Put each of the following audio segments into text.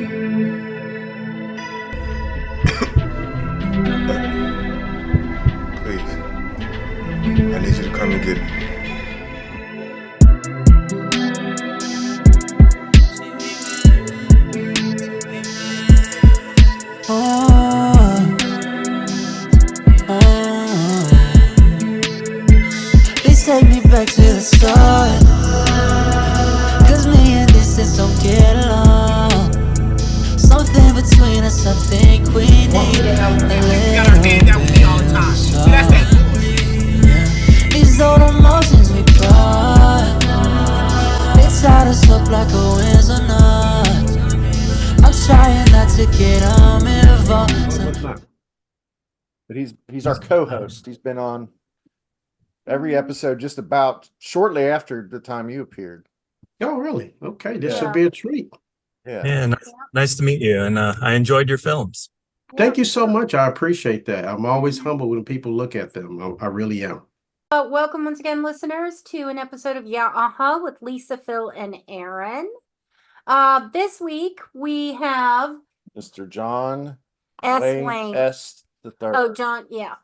Please, I need you to come and get me. Please take me back to the start, 'cause me and distance don't get along. Something between us, I think we need a little bit. These old emotions we brought, they tied us up like a winds or not. I'm trying not to get involved. But he's our co-host. He's been on every episode just about shortly after the time you appeared. Oh, really? Okay, this should be a treat. Yeah. Nice to meet you, and I enjoyed your films. Thank you so much. I appreciate that. I'm always humble when people look at them. I really am. Welcome once again, listeners, to an episode of YUH with Lisa, Phil, and Aaron. This week we have Mr. John S. Wayne Wayne. S. the third. Oh, John, yeah.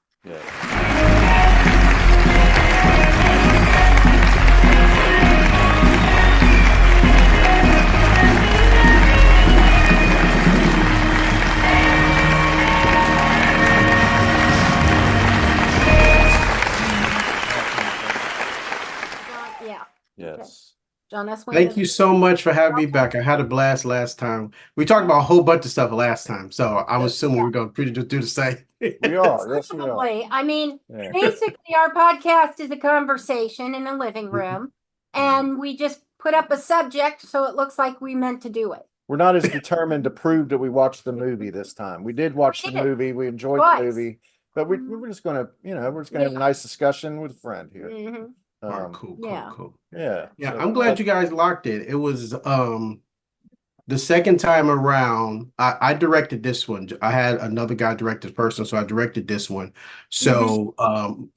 Yes. John S. Wayne. Thank you so much for having me back. I had a blast last time. We talked about a whole bunch of stuff last time, so I'm assuming we're going to do the same. We are. Yes, we are. Probably. I mean, basically, our podcast is a conversation in a living room, and we just put up a subject so it looks like we meant to do it. We're not as determined to prove that we watched the movie this time. We did watch the movie. We enjoyed the movie, but we're just going to, we're just going to have a nice discussion with a friend here. Mm-hmm. Cool. Yeah. So, I'm glad you guys locked it. It was the second time around. I directed this one. I had another guy direct this person, so I directed this one. So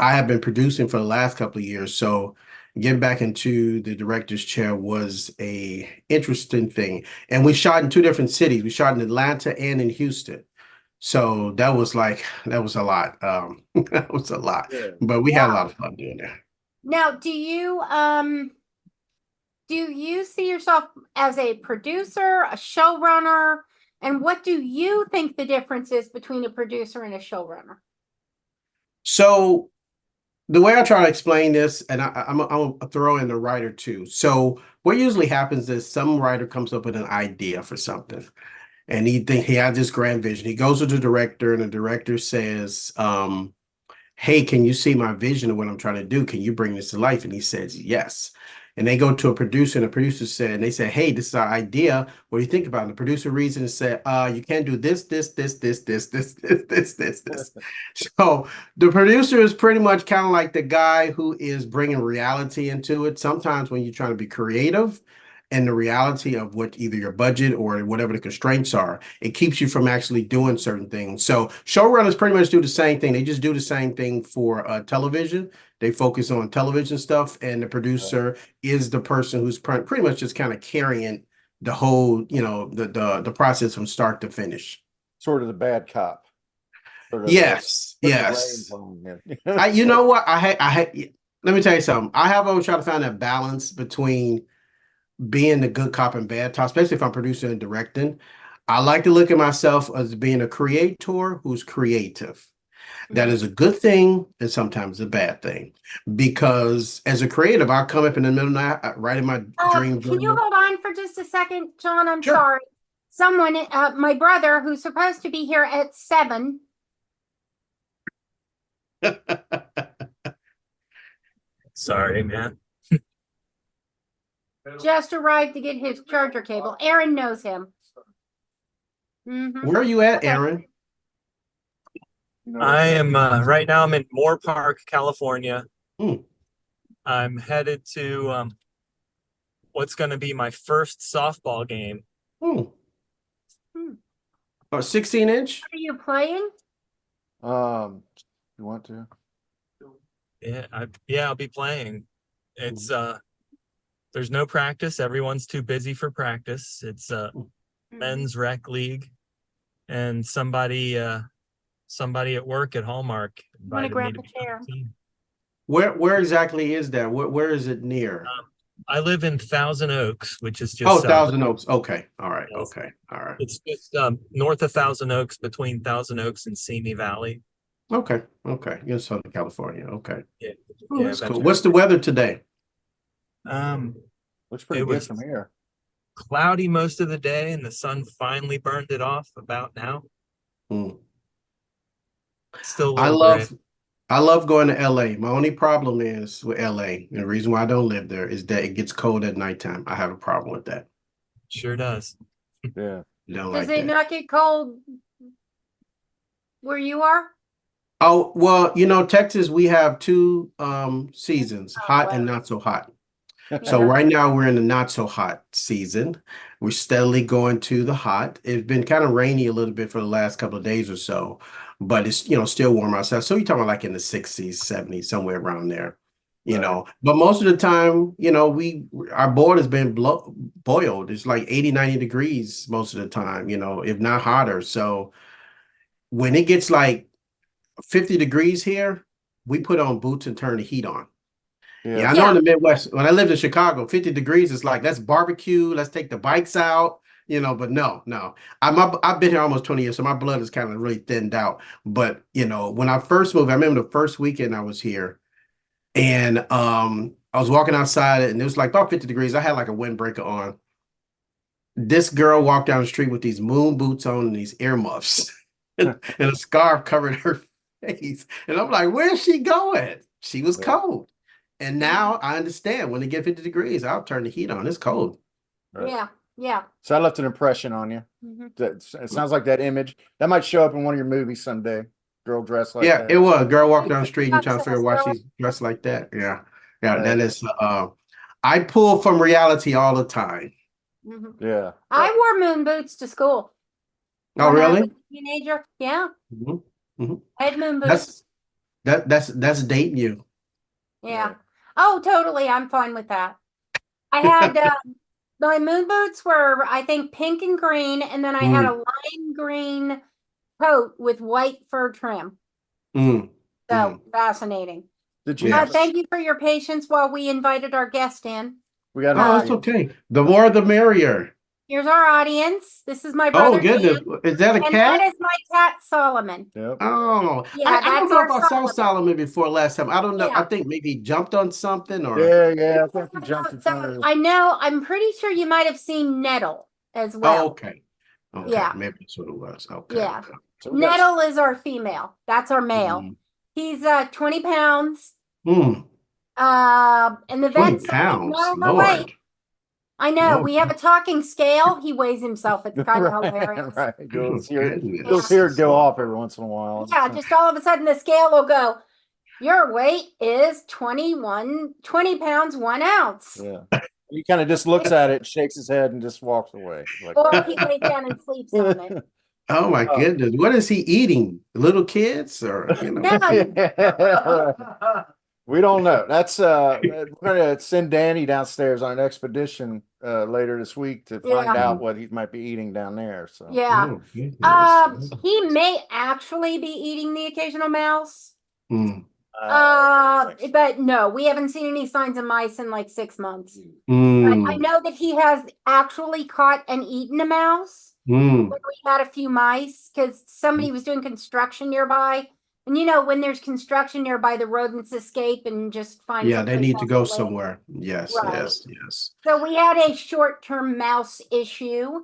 I have been producing for the last couple of years. So getting back into the director's chair was a interesting thing. And we shot in two different cities. We shot in Atlanta and in Houston. So that was a lot. That was a lot. Yeah. But we had a lot of fun doing that. Now, do you see yourself as a producer, a showrunner, and what do you think the difference is between a producer and a showrunner? So the way I try to explain this, and I'm gonna throw in the writer too. So what usually happens is some writer comes up with an idea for something, and he has this grand vision. He goes to the director, and the director says, hey, can you see my vision of what I'm trying to do? Can you bring this to life? And he says, yes. And they go to a producer, and the producer said, and they say, hey, this is our idea. What do you think about it? And the producer reads it and said, you can't do this. So the producer is pretty much kind of like the guy who is bringing reality into it. Sometimes when you're trying to be creative, and the reality of what either your budget or whatever the constraints are, it keeps you from actually doing certain things. So showrunners pretty much do the same thing. They just do the same thing for television. They focus on television stuff, and the producer is the person who's pretty much just kind of carrying the whole, the process from start to finish. Sort of the bad cop. Yes. You know what? Let me tell you something. I have always tried to find that balance between being the good cop and bad cop, especially if I'm producing and directing. I like to look at myself as being a creator who's creative. That is a good thing and sometimes a bad thing, because as a creative, I come up in the middle of the night, writing my dream. Can you hold on for just a second, John? I'm sorry. Someone, my brother, who's supposed to be here at 7. Sorry, man. Just arrived to get his charger cable. Aaron knows him. Where are you at, Aaron? I am right now. I'm in Moore Park, California. I'm headed to what's going to be my first softball game. A 16-inch? Are you playing? You want to? Yeah, I'll be playing. It's there's no practice. Everyone's too busy for practice. It's men's rec league, and somebody at work at Hallmark wanna invited me grab to a be on chair? the team. Where exactly is that? Where is it near? I live in Thousand Oaks, which is just Oh, south. Thousand Oaks. Okay. All right. Yes. Okay. All right. It's just north of Thousand Oaks, between Thousand Oaks and Simi Valley. Okay. Okay. You're in Southern California. Okay. Yeah, Oh, yeah, that's that's cool. What's the weather today? Looks pretty It good was from here. cloudy most of the day, and the sun finally burned it off about now. Mm. Still a I little love gray. I love going to LA. My only problem is with LA, and the reason why I don't live there is that it gets cold at nighttime. I have a problem with that. Sure does. Yeah. Don't Does like it that. not get cold where you are? Oh, well, Texas, we have two seasons, Oh, hot wow. and not so hot. So Yeah. right now we're in the not so hot season. We're steadily going to the hot. It's been kind of rainy a little bit for the last couple of days or so, but it's still warm outside. So you're talking about like in the 60s, 70s, somewhere around there. Right. But most of the time, our board has been boiled. It's like 80, 90 degrees most of the time, if not hotter. So when it gets like 50 degrees here, we put on boots and turn the heat on. Yeah, I know in the Midwest, when I lived in Chicago, 50 degrees is like, let's barbecue, let's take the bikes out, but no. I've been here almost 20 years, so my blood is kind of really thinned out. But, when I first moved, I remember the first weekend I was here, and I was walking outside and it was like about 50 degrees. I had like a windbreaker on. This girl walked down the street with these moon boots on and these earmuffs and a scarf covered her face. And I'm like, where's she going? She was cold. And now I understand when it get 50 degrees, I'll turn the heat on. It's cold. Yeah. Yeah. So that left an impression on you. It sounds like that image that might show up in one of your movies someday. Girl dressed like that. It was. Girl walking down the street and trying to figure out why she's dressed like that. Yeah. That is I pull from reality all the time. Yeah. I wore moon boots to school. Oh, when I really? was a teenager. Yeah. Mm-hmm. I had moon boots. That's dating you. Yeah. Oh, totally. I'm fine with that. I had my moon boots were, I think, pink and green, and then I had a lime green coat with white fur trim. So fascinating. Did you? Thank you for your patience while we invited our guest in. We got. Oh, that's okay. The more, the merrier. Here's our audience. This is my brother. Oh, goodness. Dan, Is that a and cat? that is my cat Solomon. Yep. Oh, Yeah, I don't that's know our if I saw Solomon. Solomon before last time. I don't know. Yeah. I think maybe he jumped on something or. Yeah. I think you jumped in front of So I know. I'm pretty sure you might have seen Nettle as well. Oh, okay. Okay. Yeah. Maybe that's what it was. Okay. Yeah. Okay. So we got- Nettle is our female. That's our male. He's 20 pounds. Mm, And the 20 vet said he's pounds. not Lord. overweight. I know. Lord. We have a talking scale. He weighs himself. It's kind of hilarious. Right. You'll Oh, hear goodness. it go off every once in a while. Yeah, just all of a sudden the scale will go, your weight is 20 pounds, 1 ounce. Yeah. He kind of just looks at it, shakes his head, and just walks away. Like, Or he lays down and sleeps on it. Oh my goodness. What is he eating? Little kids or No, we don't know. That's we're gonna send Danny downstairs on an expedition later this week to find out what he might be eating down there. So yeah. Oh, goodness. He may actually be eating the occasional mouse. Mm, But no, we haven't seen any signs of mice in like 6 months. But I mm, know that he has actually caught and eaten a mouse. mm. When we had a few mice because somebody was doing construction nearby. And when there's construction nearby, the rodents escape and just find. Yeah, they need to go someplace else to live. somewhere. Yes, Right. yes. So we had a short-term mouse issue.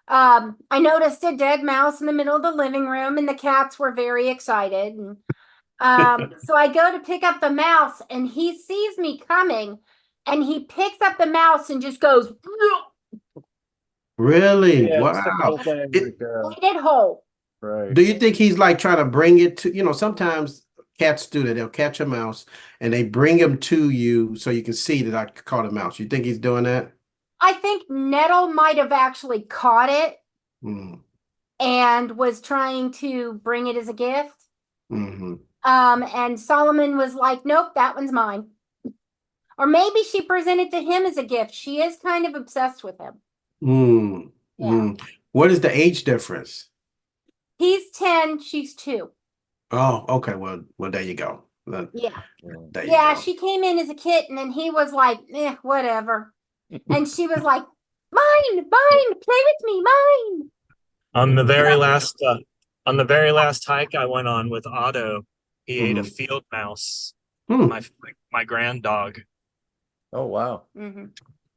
I noticed a dead mouse in the middle of the living room, and the cats were very excited. And so I go to pick up the mouse, and he sees me coming, and he picks up the mouse and just goes. Really? yeah, Wow. Ate it whole. right. Do you think he's like trying to bring it to, sometimes cats do that. They'll catch a mouse and they bring him to you so you can see that I caught a mouse. You think he's doing that? I think Nettle might have actually caught it Mm, and was trying to bring it as a gift. mm-hmm. And Solomon was like, nope, that one's mine. Or maybe she presented to him as a gift. She is kind of obsessed with him. Mm, Yeah. mm. What is the age difference? He's 10, she's 2. Oh, okay. Well, there you go. Yeah. There you Yeah, go. she came in as a kitten and he was like, whatever. And she was like, mine, play with me, mine. On the very last hike I went on with Otto, he ate a field mouse. My grand dog. Oh wow.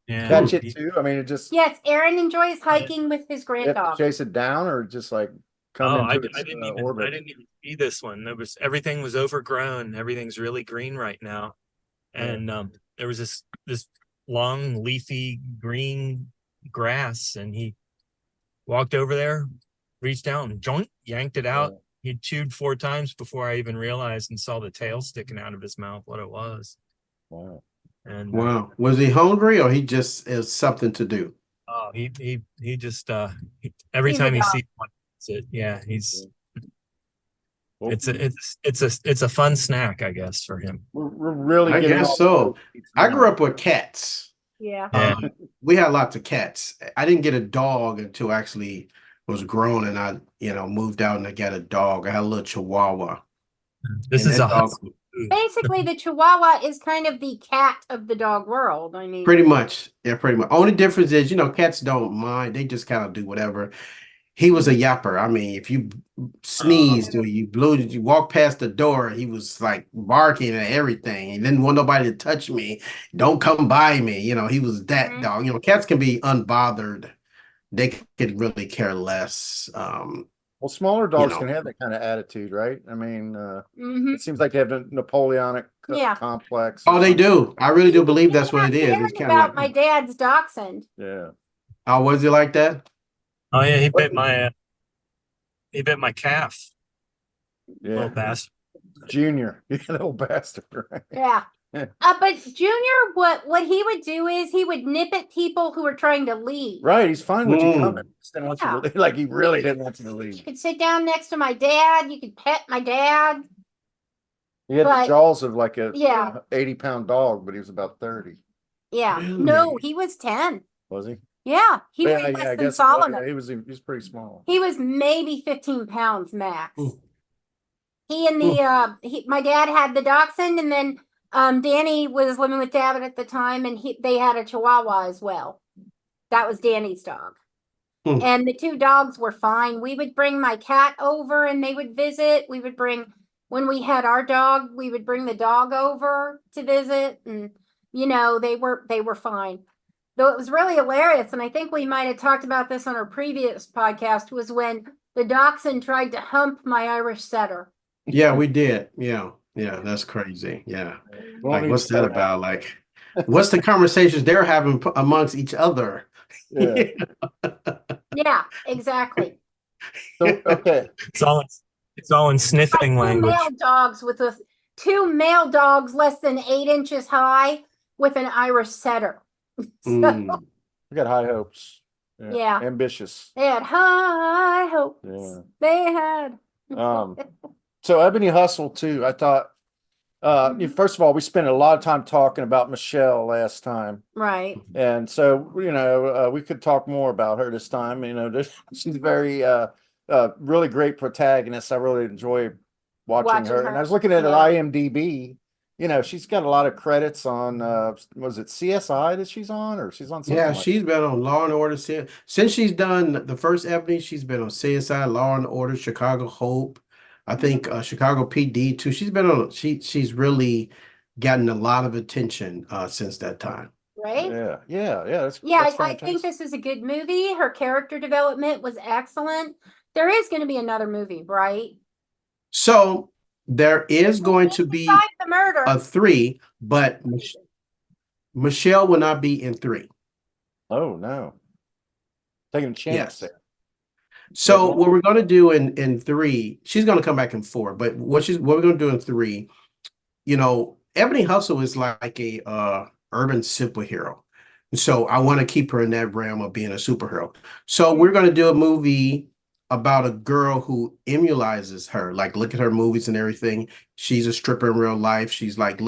Yeah. Catch it too? I mean, it just Yes, Aaron enjoys hiking with his you have to grand dog. chase it down or just like come I into its didn't orbit. even see this one. Everything was overgrown. Everything's really green right now. And there was this long leafy green grass, and he walked over there, reached out and joint, yanked it out. He chewed 4 times before I even realized and saw the tail sticking out of his mouth, what it was. Wow. And wow. Was he hungry or he just is something to do? oh, he just every time he sees one, it's it. Yeah, he's it's a fun snack, I guess, for him. We're really I getting guess off so. the I grew up with cats. Yeah. We had lots of cats. I didn't get a dog until actually was grown, and I, moved out and I got a dog. I had a little Chihuahua. This And is that a dog, Basically, the Chihuahua is kind of the cat of the dog world. I mean, pretty much. Yeah, pretty much. Only difference is, cats don't mind. They just kind of do whatever. He was a yapper. I mean, if you sneezed or you blew, you walked past the door, he was like barking and everything. He didn't want nobody to touch me. Don't come by me. He was that dog. Cats can be unbothered. They could really care less. Well, smaller dogs can have that kind of attitude, right? I mean, it seems like they have a Napoleonic complex. Oh, they do. I really do believe that's what it is. It's kind of like my dad's dachshund. Yeah. Oh, was it like that? Oh yeah, he bit my calf. Yeah. Little bastard. Junior, you little bastard. Right? Yeah. But Junior, what he would do is he would nip at people who were trying to leave. Right, he's fine with you coming. Just didn't want you to leave. Like he really didn't want you to leave. You could sit down next to my dad. You could pet my dad. He had the jaws of like a 80-pound dog, but he was about 30. Yeah. Really? No, he was 10. Was he? Yeah, he weighed less than Solomon. He was pretty small. He was maybe 15 pounds max. He and my dad had the dachshund, and then Danny was living with David at the time, and they had a Chihuahua as well. That was Danny's dog. And the 2 dogs were fine. We would bring my cat over and they would visit. When we had our dog, we would bring the dog over to visit, and they were fine. Though it was really hilarious, and I think we might have talked about this on our previous podcast, was when the dachshund tried to hump my Irish setter. Yeah, we did. Yeah, that's crazy. Yeah. Like, what's that about? Like, what's the conversations they're having amongst each other? Yeah. Yeah, exactly. So, okay. It's all in sniffing language. Two male dogs less than 8 inches high with an Irish setter. We got high hopes. Yeah. Ambitious. They had high hopes. Yeah. They had. So Ebony Hustle too. I thought, first of all, we spent a lot of time talking about Michelle last time, right? And so we could talk more about her this time. She's very really great protagonist. I really enjoy watching her. And I was looking at her IMDb. She's got a lot of credits on. Was it CSI that she's on, or she's on? Yeah, she's been on Law and Order since she's done the first Ebony. She's been on CSI, Law and Order, Chicago Hope. I think Chicago PD too. She's been on. She's really gotten a lot of attention since that time. Right? Yeah. I think this is a good movie. Her character development was excellent. There is going to be another movie, right? So there is going to be the murder. a 3, but Michelle will not be in 3. Oh no, taking a chance there. So what we're going to do in 3, she's going to come back in 4. But what we're going to do in 3, Ebony Hustle is like a urban superhero. So I want to keep her in that realm of being a superhero. So we're going to do a movie about a girl who emulizes her. Like, look at her movies and everything. She's a stripper in real life. She's like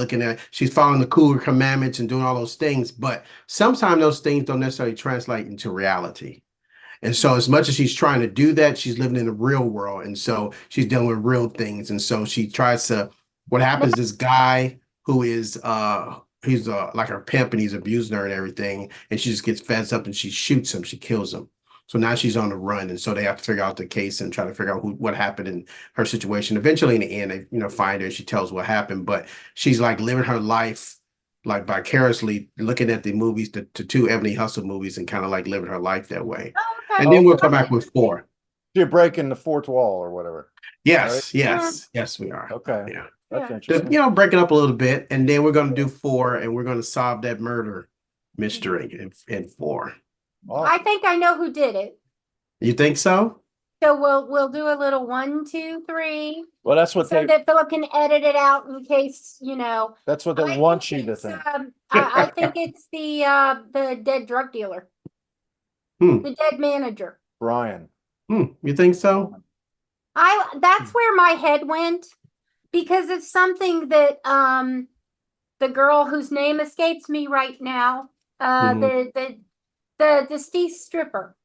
she's following the cool commandments and doing all those things. But sometimes those things don't necessarily translate into reality. And so as much as she's trying to do that, she's living in the real world. And so she's dealing with real things. And so she tries to, what happens, this guy who is he's like her pimp and he's abusing her and everything. And she just gets fed up and she shoots him, she kills him. So now she's on the run. And so they have to figure out the case and try to figure out what happened in her situation. Eventually in the end, they, you know, find her and she tells what happened, but she's like living her life like vicariously, looking at the movies, the two Ebony Hustle movies, and kind of like living her life that way. Oh, okay. And then we'll come back with 4. You're breaking the fourth wall or whatever. Yes, right? yes, we are. Okay. Yeah. That's Yeah. interesting. You know, breaking up a little bit, and then we're going to do 4, and we're going to solve that murder mystery in 4. I think I know who did it. You think so? So we'll do a little 1, 2, 3. Well, that's what So that Philip can edit it out in case, you know. that's what I they want think you to it's, think. I think it's the dead drug dealer, the dead manager. Brian. You think so? That's where my head went, because it's something that the girl whose name escapes me right now, the deceased stripper.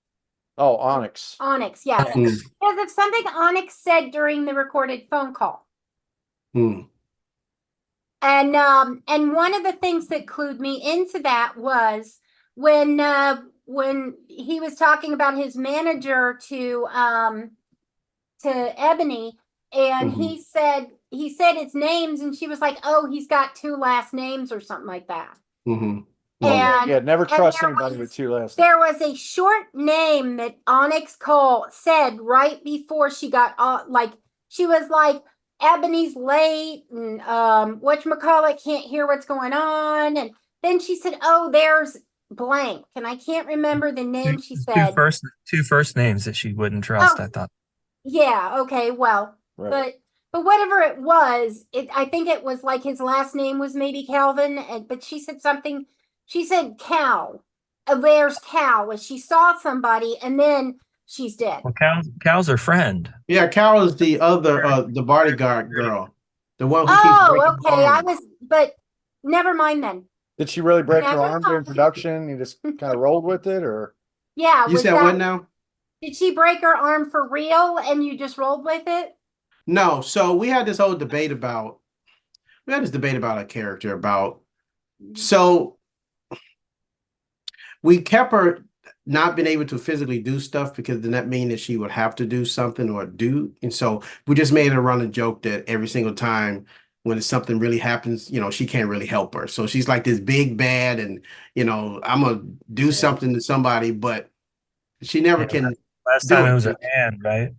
Oh, Onyx. Onyx, yeah. Because of something Onyx said during the recorded phone call. And one of the things that clued me into that was when he was talking about his manager to Ebony, and he said his names, and she was like, "Oh, he's got 2 last names or something like that." And Yeah, never trust anybody with 2 last names. there was a short name that Onyx Cole said right before she got like, she was like, Ebony's late, and whatchamacallit can't hear what's going on, and then she said, "Oh, there's blank," and I can't remember the name she said. Two first names that she wouldn't trust, Oh. I thought. Yeah, okay, well, Right. but whatever it was, I think it was like his last name was maybe Calvin, but she said something. She said Cal. There's Cal. And she saw somebody, and then she's dead. Well, Cal's her friend. Yeah, Carol is the other, the bodyguard girl, the one who keeps Oh, breaking okay. But never mind then. Did she really break her Never arm during mind. production? You just kind of rolled with it, or? Yeah. You was said that- what now? Did she break her arm for real, and you just rolled with it? No. So we had this whole debate about a character about, so we kept her not being able to physically do stuff, because then that mean that she would have to do something or do. And so we just made her run a joke that every single time when something really happens, you know, she can't really help her. So she's like this big bad, and, you know, I'm going to do something to somebody, but she never can. Last time it was her hand, right?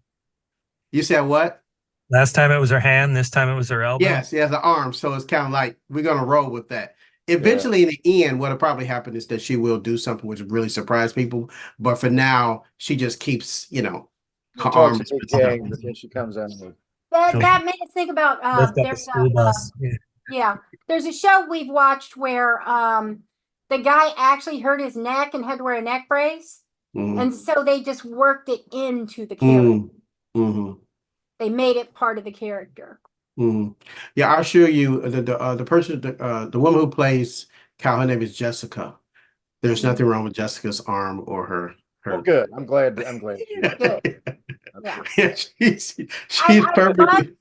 You said what? Last time it was her hand. This time it was her elbow. Yes, the arm. So it's kind of like we're gonna roll with that. Eventually, in the end, what'll probably happen is that she will do something which will really surprise people. But for now, she just keeps, you know, her Talks arms. a big game, but then she comes in with. That made us think about Lift up the there's school bus. yeah, there's a show we've watched where the guy actually hurt his neck and had to wear a neck brace, and so they just worked it into the character. They made it part of the character. Yeah, I'll show you the person, the woman who plays Cal. Her name is Jessica. There's nothing wrong with Jessica's arm or her. Oh, good. I'm glad. Good. Yeah. Yeah, she's I perfect.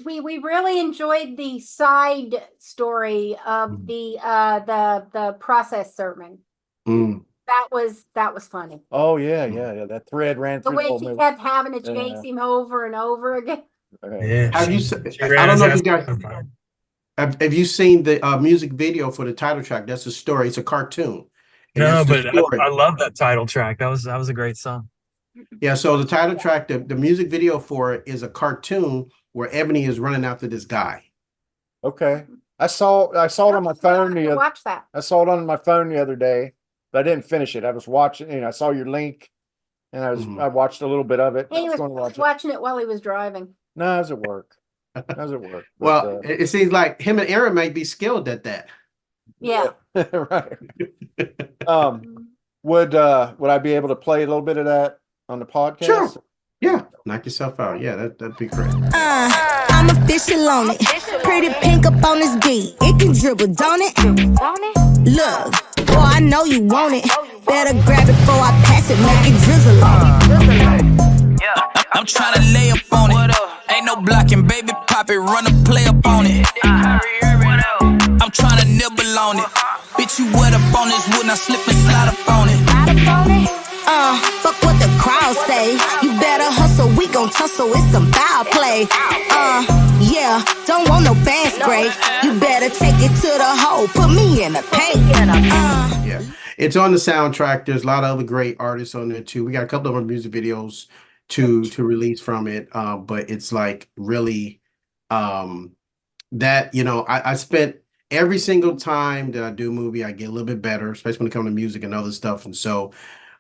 We really enjoyed the side story of the process sermon. That was funny. Oh yeah. That thread ran The through way the whole she movie. kept having to chase him over and over again. Okay. Have you? She I ran don't know if his you guys ass. have you seen the music video for the title track? That's a story. It's a cartoon. And No, that's the but story. I love that title track. That was a great song. Yeah, so the title track, the music video for it is a cartoon where Ebony is running after this guy. Okay. I saw it on my phone the other. Watch that. I saw it on my phone the other day, but I didn't finish it. I was watching. I saw your link, and I watched a little bit of it. He I was going to watch it. watching it while he was driving. No, I was at work. But, Well, it seems like him and Aaron might be skilled at that. Yeah. right. Would I be able to play a little bit of that on the podcast? Sure. Yeah, knock yourself out. Yeah, that'd be great. I'm official on it. Pretty pink up on this beat. It can dribble, don't it? Look, boy, I know you want it. Better grab it before I pass it, make it drizzle on it. I'm tryna lay up on it. Ain't no blocking, baby, pop it, run a play up on it. I'm tryna nibble on it. Bitch, you wet up on this wood, now slip and slide up on it. Fuck what the crowd say. You better hustle, we gon' tussle, it's some foul play. Yeah, don't want no fast break. You better take it to the hole, put me in the paint. Yeah, it's on the soundtrack. There's a lot of other great artists on there too. We got a couple of other music videos to release from it. But it's like really that, you know, I spent every single time that I do a movie, I get a little bit better, especially when it comes to music and other stuff. And so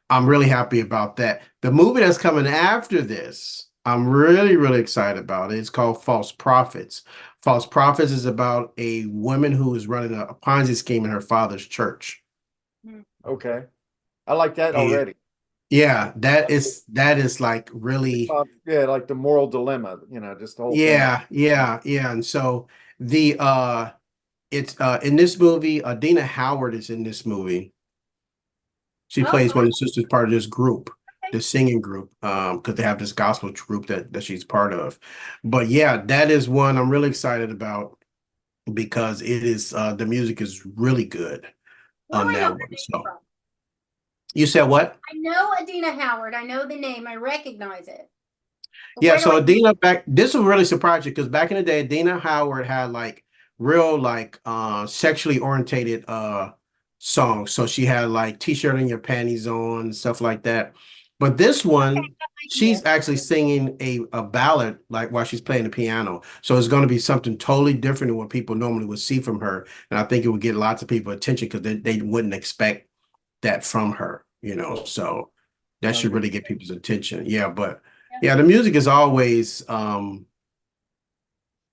I'm really happy about that. The movie that's coming after this, I'm really, really excited about it. It's called False Prophets. False Prophets is about a woman who is running a Ponzi scheme in her father's church. Okay. I like that already. Yeah, that is like really yeah, like the moral dilemma, you know, just the whole thing. Yeah. And so the it's in this movie, Dina Howard is in this movie. She plays one of the sisters, part of this group, the singing group, because they have this gospel group that she's part of. But yeah, that is one I'm really excited about because it is the music is really good on that one. So you said what? I know Adina Howard. I know the name. I recognize it. But Yeah, so Adina this will really surprise you because back in the day, Adina Howard had like real like sexually orientated songs. So she had like T-shirt and your panties on, stuff like that. But this one, she's actually singing a ballad like while she's playing the piano. So it's going to be something totally different than what people normally would see from her. And I think it would get lots of people attention because they wouldn't expect that from her, you know. So that should really get people's attention. Yeah, but yeah, the music is always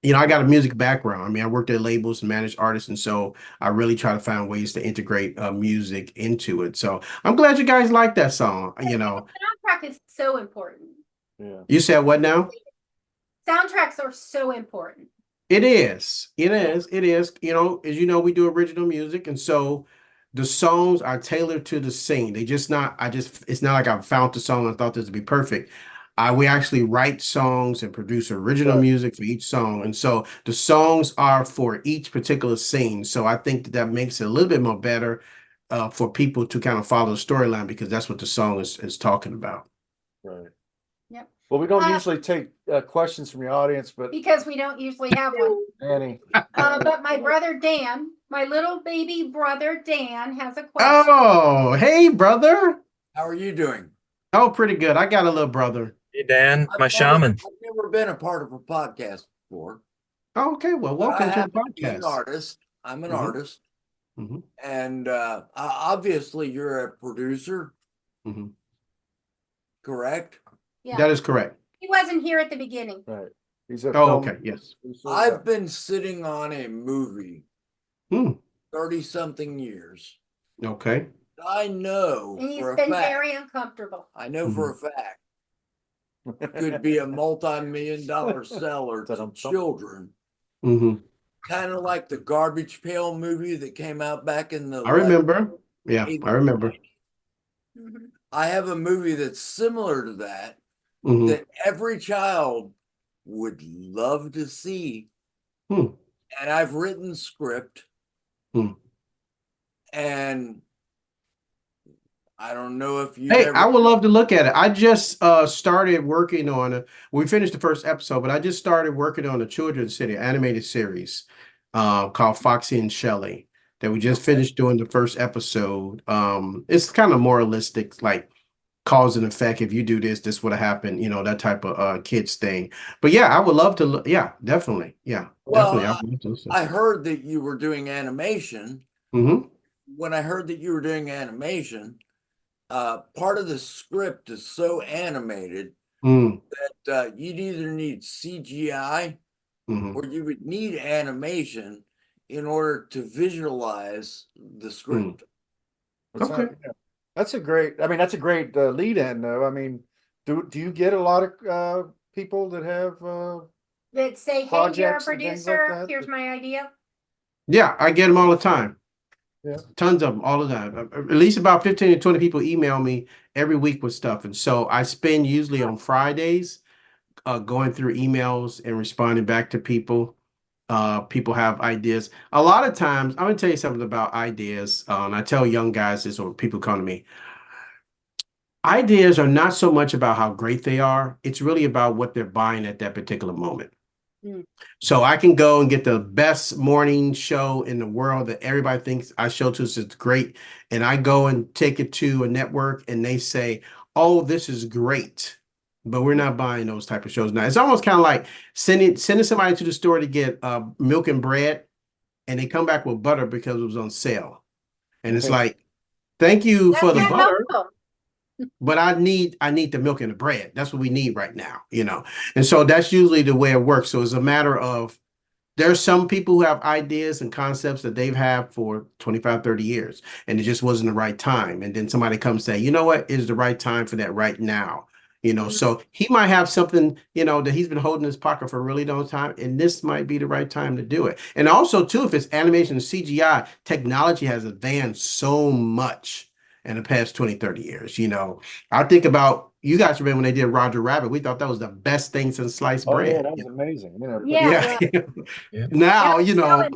you know, I got a music background. I mean, I worked at labels and managed artists, and so I really try to find ways to integrate music into it. So I'm glad you guys like that song. You know, soundtrack is so important. Yeah. You said what now? Soundtracks are so important. It is. It is. It is. You know, as you know, we do original music, and so the songs are tailored to the scene. They just not. It's not like I found the song and thought this would be perfect. We actually write songs and produce original music for each song. And so the songs are for each particular scene. So I think that makes it a little bit more better for people to kind of follow the storyline because that's what the song is talking about. Right. Yep. Well, we don't usually take questions from your audience, but because we don't usually have one. Annie. But my brother Dan, my little baby brother Dan has a question. Oh, hey, brother. How are you doing? Oh, pretty good. I got a little brother. Hey, Dan, my shaman. I've never been a part of a podcast before. Oh, okay, well, welcome to the podcast. An artist. I'm an artist. And obviously you're a producer. Correct? Yeah. That is correct. He wasn't here at the beginning. Right. He's a okay, yes. I've been sitting on a movie 30-something years. Okay. I know And he's for a been fact, very uncomfortable. I know for a fact could be a multi-million-dollar seller to children. Kind of like the Garbage Pail movie that came out back in the I remember. Yeah, I remember. I have a movie that's similar to that that every child would love to see. And I've written script. And I don't know if you. Hey, I would love to look at it. I just started working on we finished the first episode, but I just started working on a children's animated series called Foxy and Shelly that we just finished doing the first episode. It's kind of moralistic, like cause and effect. If you do this, this would have happened, you know, that type of kids thing. But yeah, I would love to look. Yeah, definitely. Yeah, definitely. I heard that you were doing animation. When I heard that you were doing animation, part of the script is so animated that you'd either need CGI or you would need animation in order to visualize the script. Okay. That's a great, I mean, that's a great lead in though. I mean, do you get a lot of people that have that say, hey, you're a producer, here's my idea? Yeah, I get them all the time. Yeah. Tons of them all the time. At least about 15 to 20 people email me every week with stuff. And so I spend usually on Fridays going through emails and responding back to people. People have ideas. A lot of times, I'm gonna tell you something about ideas. And I tell young guys this, or people come to me. Ideas are not so much about how great they are. It's really about what they're buying at that particular moment. So I can go and get the best morning show in the world that everybody thinks I show to is great. And I go and take it to a network and they say, oh, this is great. But we're not buying those type of shows now. It's almost kind of like sending somebody to the store to get milk and bread, and they come back with butter because it was on sale. And it's like, thank you for the butter, but I need the milk and the bread. That's what we need right now, you know. And so that's usually the way it works. So it's a matter of, there's some people who have ideas and concepts that they've had for 25, 30 years, and it just wasn't the right time. And then somebody comes say, you know what, is the right time for that right now. You know, so he might have something, you know, that he's been holding in his pocket for a really long time, and this might be the right time to do it. And also, too, if it's animation and CGI, technology has advanced so much in the past 20, 30 years. You know, I think about, you guys remember when they did Roger Rabbit, we thought that was the best thing since sliced bread. Yeah, that was amazing. You know, yeah. Now, you know,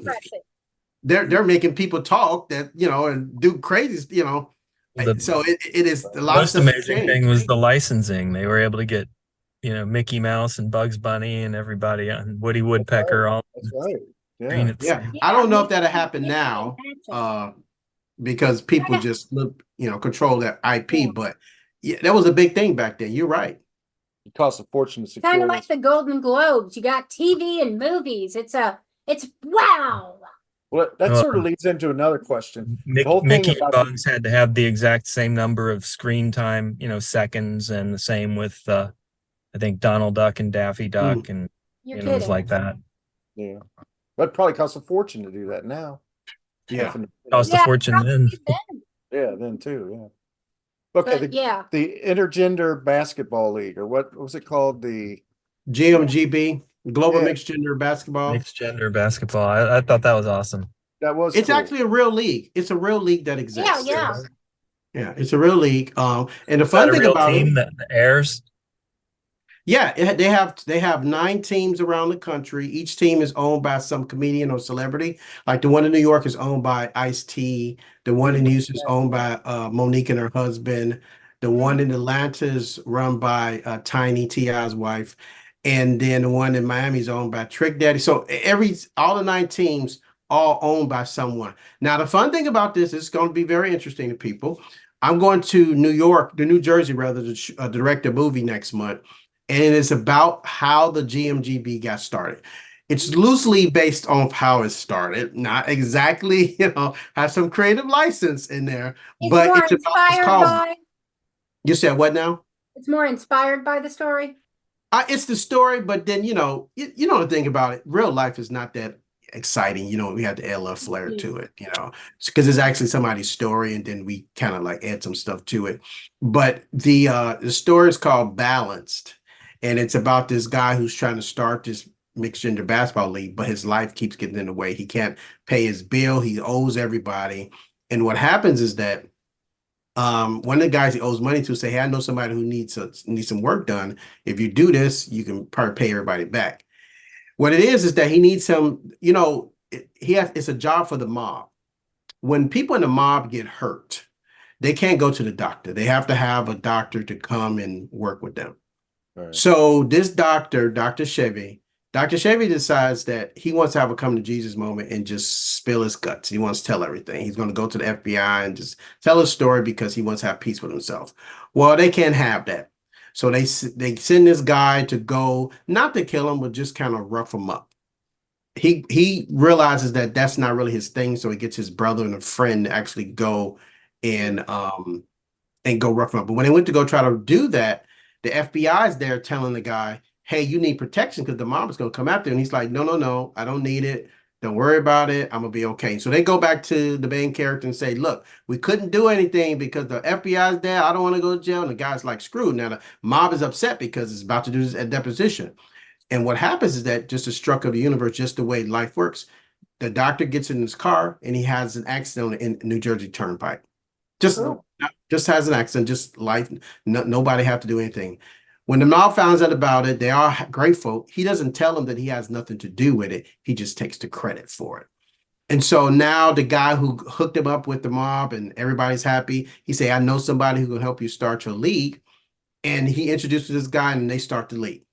they're making people talk that, you know, and do crazy, you know. So it is a lot. Most amazing thing was the licensing. They were able to get, you know, Mickey Mouse and Bugs Bunny and everybody on Woody Woodpecker. All that's right. Yeah. I don't know if that'll happen now, because people just look, you know, control that IP. But yeah, that was a big thing back then. You're right. It costs a fortune to secure. Kind of like the Golden Globes. You got TV and movies. It's wow. Well, that sort of leads into another question. Mickey and Bugs had to have the exact same number of screen time, you know, seconds, and the same with I think Donald Duck and Daffy Duck, and you know, it was like that. Yeah, but it probably costs a fortune to do that now. Yeah, cost a fortune then. Yeah, then too. Yeah. Okay. The intergender basketball league, or what was it called? The GMGB. Global Mixed Gender Basketball. Mixed Gender Basketball. I thought that was awesome. That was. It's actually a real league. It's a real league that exists. Yeah. It's a real league. And the fun thing about it, that airs. Yeah, they have 9 teams around the country. Each team is owned by some comedian or celebrity. Like the one in New York is owned by Ice-T. The one in Houston is owned by Monique and her husband. The one in Atlanta is run by Tiny, T.I.'s wife. And then the one in Miami is owned by Trick Daddy. So all the 9 teams all owned by someone. Now, the fun thing about this is going to be very interesting to people. I'm going to New Jersey rather, to direct a movie next month. And it's about how the GMGB got started. It's loosely based on how it started, not exactly, you know, has some creative license in there. But it's about, you said what now? It's more inspired by the story. It's the story, but then, you know the thing about it, real life is not that exciting. You know, we have the LF flair to it, you know, because it's actually somebody's story, and then we kind of like add some stuff to it. But the story is called Balanced, and it's about this guy who's trying to start this mixed gender basketball league, but his life keeps getting in the way. He can't pay his bill. He owes everybody. And what happens is that one of the guys he owes money to say, hey, I know somebody who needs some work done. If you do this, you can probably pay everybody back. What it is that he needs some, you know, it's a job for the mob. When people in the mob get hurt, they can't go to the doctor. They have to have a doctor to come and work with them. Right. So this doctor, Dr. Chevy decides that he wants to have a come to Jesus moment and just spill his guts. He wants to tell everything. He's going to go to the FBI and just tell his story because he wants to have peace with himself. Well, they can't have that. So they send this guy to go, not to kill him, but just kind of rough him up. He realizes that that's not really his thing. So he gets his brother and a friend to actually go and go rough him up. But when they went to go try to do that, the FBI is there telling the guy, hey, you need protection because the mob is going to come after you. And he's like, no, I don't need it. Don't worry about it. I'm going to be okay. So they go back to the main character and say, look, we couldn't do anything because the FBI is there. I don't want to go to jail. And the guy's like, screwed. Now the mob is upset because it's about to do this at deposition. And what happens is that just a stroke of the universe, just the way life works, The doctor gets in his car and he has an accident in New Jersey Turnpike. Just has an accident, just life. Nobody have to do anything. When the mob finds out about it, they are grateful. He doesn't tell them that he has nothing to do with it. He just takes the credit for it. And so now the guy who hooked him up with the mob and everybody's happy, he say, I know somebody who can help you start your league. And he introduces this guy and they start the league.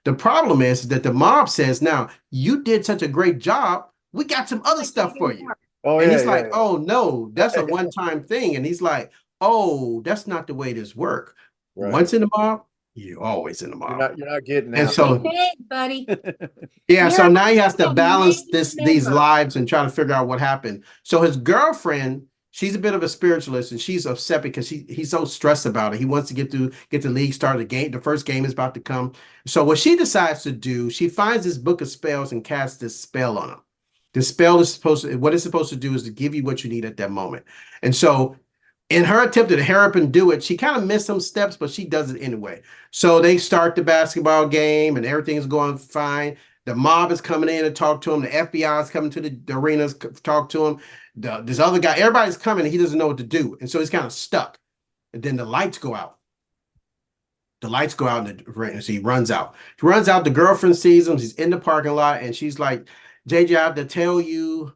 The problem is that the mob says, now, you did such a great job. We got some other stuff for you. Oh, and yeah, he's like, yeah. oh, no, that's a one-time thing. And he's like, oh, that's not the way this works. Right. Once in the mob, you're always in the mob. You're not getting And out. so, big, buddy. yeah, so You're now he has to a balance main these member. lives and try to figure out what happened. So his girlfriend, she's a bit of a spiritualist, and she's upset because he's so stressed about it. He wants to get the league started. The first game is about to come. So what she decides to do, she finds this book of spells and casts this spell on him. The spell is supposed to do is to give you what you need at that moment. And so in her attempt to hurry up and do it, she kind of missed some steps, but she does it anyway. So they start the basketball game and everything's going fine. The mob is coming in to talk to him. The FBI is coming to the arenas to talk to him. This other guy, everybody's coming and he doesn't know what to do. And so he's kind of stuck. And then the lights go out. The lights go out and so he runs out. He runs out. The girlfriend sees him. He's in the parking lot and she's like, JJ, I have to tell you,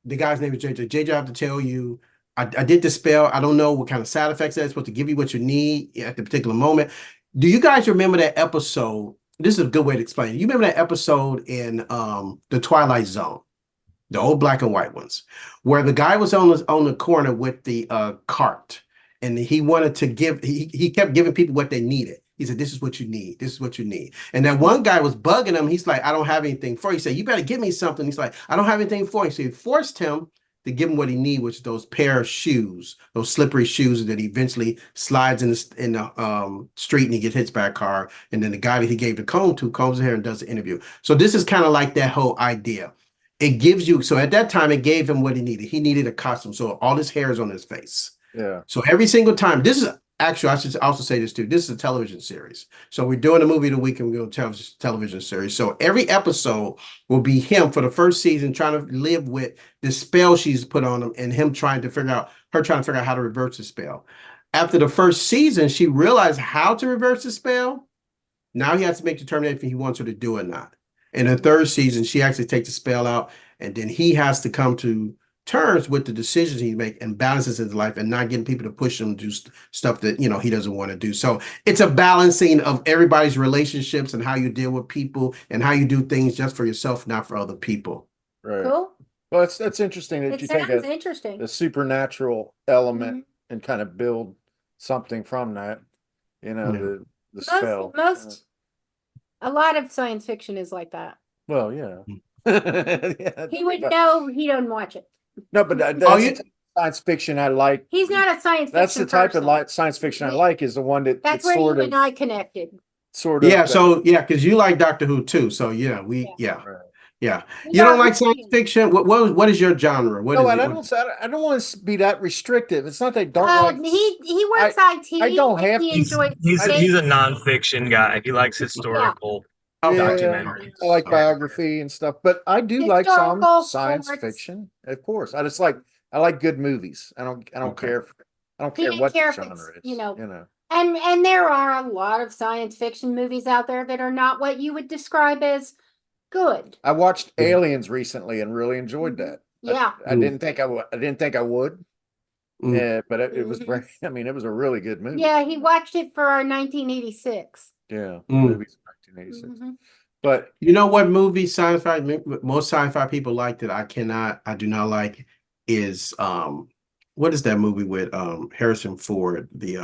the guy's name is JJ. JJ, I have to tell you, I did the spell. I don't know what kind of side effects that's supposed to give you what you need at the particular moment. Do you guys remember that episode? This is a good way to explain it. You remember that episode in The Twilight Zone, the old black and white ones, where the guy was on the corner with the cart and he wanted to give, he kept giving people what they needed. He said, this is what you need. This is what you need. And that one guy was bugging him. He's like, I don't have anything for you. He said, you better give me something. He's like, I don't have anything for you. So he forced him to give him what he needed, which is those pair of shoes, those slippery shoes that he eventually slides in the street and he gets hit by a car. And then the guy that he gave the comb to combs his hair and does the interview. So this is kind of like that whole idea. It gives you, so at that time, it gave him what he needed. He needed a costume. So all his hair is on his face. Yeah. So every single time, this is actually, I should also say this too. This is a television series. So we're doing a movie of the week and we're going to television series. So every episode will be him for the first season trying to live with the spell she's put on him and him trying to figure out how to reverse the spell. After the first season, she realized how to reverse the spell. Now he has to make determination if he wants her to do it or not. In the third season, she actually takes the spell out and then he has to come to terms with the decisions he make and balances his life and not getting people to push him to do stuff that, you know, he doesn't want to do. So it's a balancing of everybody's relationships and how you deal with people and how you do things just for yourself, not for other people. Right. Cool. Well, that's interesting that It you take sounds interesting. the supernatural element and kind of build something from that, you know, the spell. A lot of science fiction is like that. Well, yeah. Yeah. He would know he don't watch it. No, but that's science fiction I like. He's not a science fiction That's the type person. of science fiction I like is the one that That's where you and I connected. Sort of. Yeah, so because you like Doctor Who too. So yeah, yeah. You don't like science fiction? What is your genre? What No, is and it? I don't want to be that restrictive. It's not that I don't like. He works IT. I don't have he to. enjoys He's a nonfiction guy. He likes historical documentaries. I like biography and stuff, but I do like some science fiction. Of course, I like good movies. I don't care. I don't care what the genre is. You know. And there are a lot of science fiction movies out there that are not what you would describe as good. I watched Aliens recently and really enjoyed that. Yeah. I didn't think I would. Yeah, but it was very, I mean, it was a really good movie. Yeah, he watched it for our 1986. Yeah, movies 1986. But you know what movie most sci-fi people like that I do not like is what is that movie with Harrison Ford, the